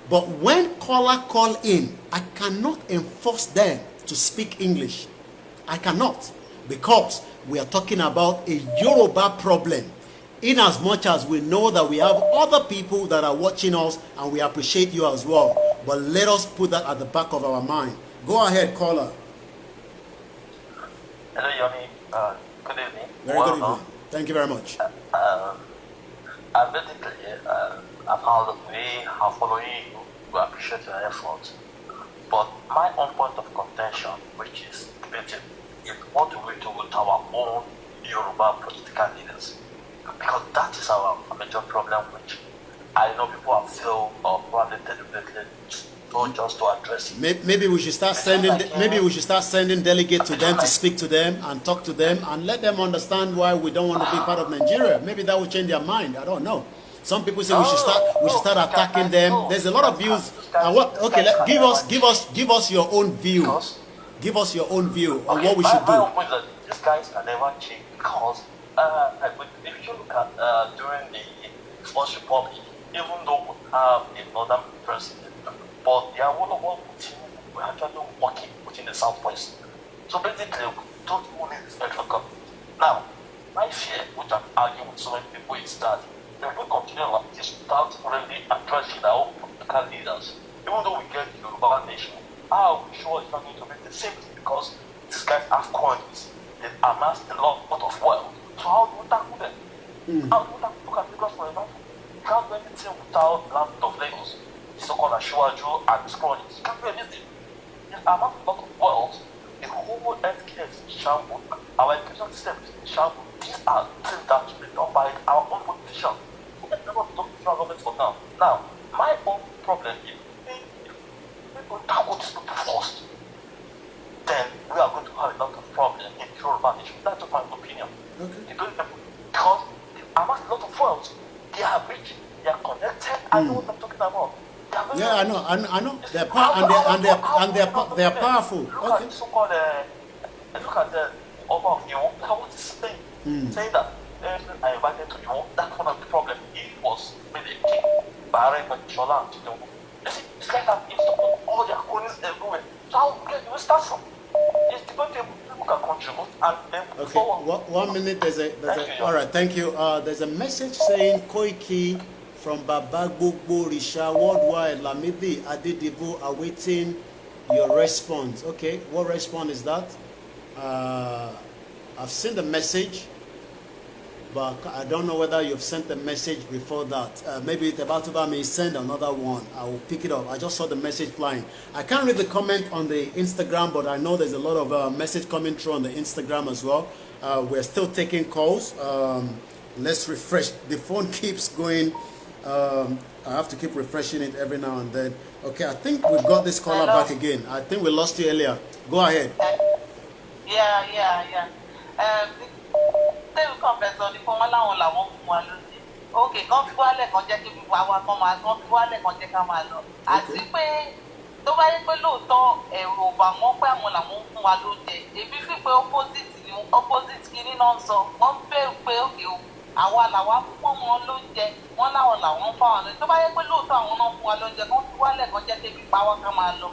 But when caller call in, I cannot enforce them to speak English. I cannot, because we are talking about a Yoruba problem. In as much as we know that we have other people that are watching us, and we appreciate you as well. But let us put that at the back of our mind. Go ahead, caller. Hello, Yomi. Good evening. Very good evening. Thank you very much. Basically, I've heard of me, I'm following you, we appreciate your efforts. But my own point of contention, which is debated, is what do we do with our own Yoruba political leaders? Because that is our major problem, which I know people have failed or probably deliberately just to address it. Maybe we should start sending delegates to them to speak to them and talk to them and let them understand why we don't want to be part of Nigeria. Maybe that will change their mind. I don't know. Some people say we should start attacking them. There's a lot of views. Give us your own view. Give us your own view on what we should do. These guys can never change because if you look at during the First Republic, even though we have a northern president, but the Awolowo team were actually actually working within the southwest. So basically, we don't even need the federal government. Now, my fear, which I'm arguing with so many people, is that if we continue like this without really addressing our own political leaders, even though we get the Yoruba nation, how are we sure it's not going to be the same thing? Because these guys have coins, they amassed a lot of wealth. So how do we tackle them? How do we tackle? Look at Lagos, for example. You can't do anything without land of Lagos. The so-called Ashwaju and his cronies. You can't do anything. They amassed a lot of wealth. The whole healthcare is in shambles. Our education system is in shambles. These are things that should be done by our own politicians. We can never talk to our government for now. Now, my own problem is if we tackle these people first, then we are going to have a lot of problems in the Yoruba nation. That's just my opinion. Okay. Because they amass a lot of wealth. They are rich. They are connected. I know what I'm talking about. Yeah, I know. They're they're powerful. Look at the so-called. Look at the Oba of Iwo. What is saying? Saying that I invited to Iwo. That's one of the problems. He was made a king. Bahrain, Shola, and it's like that. It's all their cronies everywhere. So how do we start from? It's the people can contribute and then move forward. 1 minute. There's a. All right, thank you. There's a message saying Koiki from Babagbogbo Risha Worldwide Lamidi Adedibo awaiting your response. Okay, what response is that? I've sent the message, but I don't know whether you've sent the message before that. Maybe Tebatuba may send another one. I will pick it up. I just saw the message flying. I can't read the comment on the Instagram, but I know there's a lot of message coming through on the Instagram as well. We're still taking calls. Let's refresh. The phone keeps going. I have to keep refreshing it every now and then. Okay, I think we've got this caller back again. I think we lost you earlier. Go ahead. Yeah. Okay, kan fi wálẹ̀ kan jẹ́ kí gbogbo àwa kan máa kan fi wálẹ̀ kan jẹ́ ká máa lọ. Àti pé tó bá yẹ pé lóòótọ́ ẹ̀rù ò bà wọ́n pé àwọn làwọn ń fún wa lóúnjẹ. Èmi fi pé opposite kìíní náà ń sọ. Wọ́n bẹ̀rù pé òkè o. Àwa làwa fún wọn lóúnjẹ, wọ́n láwọn làwọn ń fáwọn lóúnjẹ. Tó bá yẹ pé lóòótọ́ àwọn náà fún wa lóúnjẹ, kan fi wálẹ̀ kan jẹ́ kí gbogbo àwa kan máa lọ.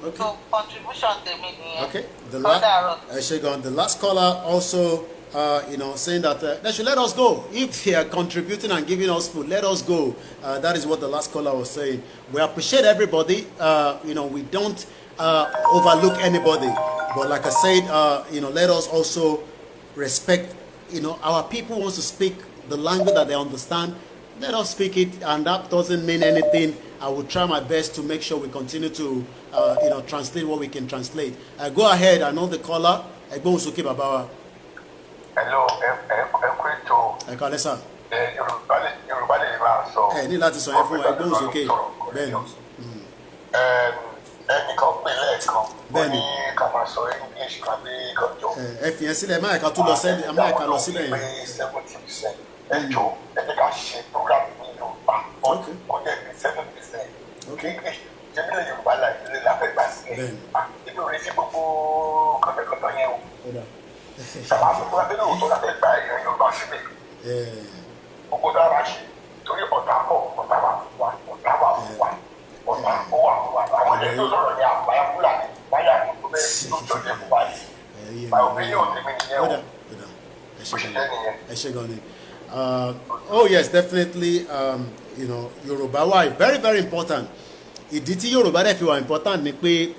Okay. So contribution tèmi nìyẹn. Okay. The last caller also, saying that they should let us go. If they are contributing and giving us food, let us go. That is what the last caller was saying. We appreciate everybody. We don't overlook anybody. But like I said, let us also respect. Our people wants to speak the language that they understand. Let us speak it, and that doesn't mean anything. I will try my best to make sure we continue to, translate what we can translate. Go ahead. I know the caller. Hello, Ekalesa. Yorùbá lè máa sọ. Ní láti sọ yẹn fún ẹgbẹ́ òsókè. Bẹ́ẹ̀ni. Ẹnìkan pè lẹ́ẹ̀kan. Bẹ́ẹ̀ni. Ká máa sọ English kan ní ìkànjọ́. Ẹ fi yẹn sílẹ̀, máa ẹ̀ka tó lọ sílẹ̀, máa ẹ̀ka lọ sílẹ̀ yẹn. 70%. Ẹjọ́ ẹni ká ṣe program ní Yorùbá. Ó jẹ́ 7%. English jẹ́bílẹ̀ Yorùbá lè láfẹ́ gbà sílẹ̀. Ibi ò rí sí gbogbo kọ́tẹ́kọ́tọ́ yẹn o. Ṣàmà àfikún abẹ́lẹ̀ òótọ́ láti gba èèyàn Yorùbá sílẹ̀. Gbogbo dára ṣe torí ọ̀tá pọ̀ ọ̀tá wà wà ọ̀tá wà wà ọ̀tá ó wà wà àwọn ilé tó sọ̀rọ̀ ní àbáyá Fúlàní báyà tó bẹ́ẹ̀ tó jọ jẹ́ fún báyìí. My opinion tèmi nìyẹn o. Bó ṣe jẹ́ nìyẹn. Ẹ ṣé gan ni. Oh yes, definitely. Yorùbá wà very very important. Ìdí tí Yorùbá dẹ̀ fi wà important ni pé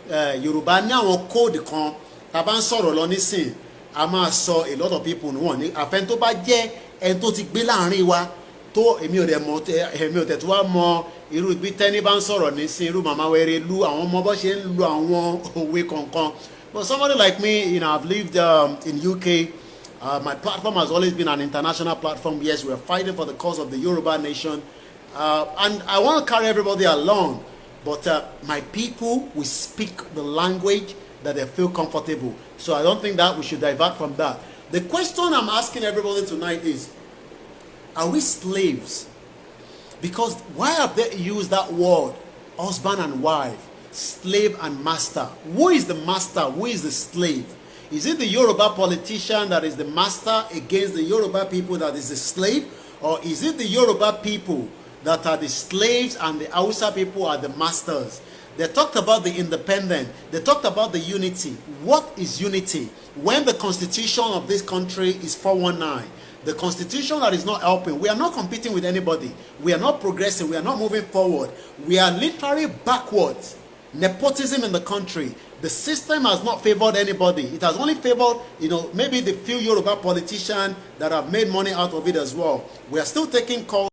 Yorùbá ní àwọn kóòdù kan tá a bá ń sọ̀rọ̀ lọ nísìn a máa sọ a lot of people wọ́n ní àfẹn tó bá jẹ́ ẹni tó ti gbé láàrin wa tó èmi ò tẹ̀ tó wá mọ irú ibi tẹ́ni bá ń sọ̀rọ̀ nísìn irú màmá wẹ̀rẹ̀ lu àwọn ọmọ bó ṣe ń lu àwọn òwe kọ̀ọ̀kan. But somebody like me, I've lived in UK. My platform has always been an international platform. Yes, we're fighting for the cause of the Yoruba nation. And I want to carry everybody along. But my people will speak the language that they feel comfortable. So I don't think that we should divert from that. The question I'm asking everybody tonight is, are we slaves? Because why have they used that word, husband and wife, slave and master? Who is the master? Who is the slave? Is it the Yoruba politician that is the master against the Yoruba people that is the slave? Or is it the Yoruba people that are the slaves and the Hausa people are the masters? They talked about the independent. They talked about the unity. What is unity? When the constitution of this country is 419, the constitution that is not helping, we are not competing with anybody. We are not progressing. We are not moving forward. We are literally backwards. Nepotism in the country. The system has not favored anybody. It has only favored, maybe the few Yoruba politicians that have made money out of it as well. We are still taking calls.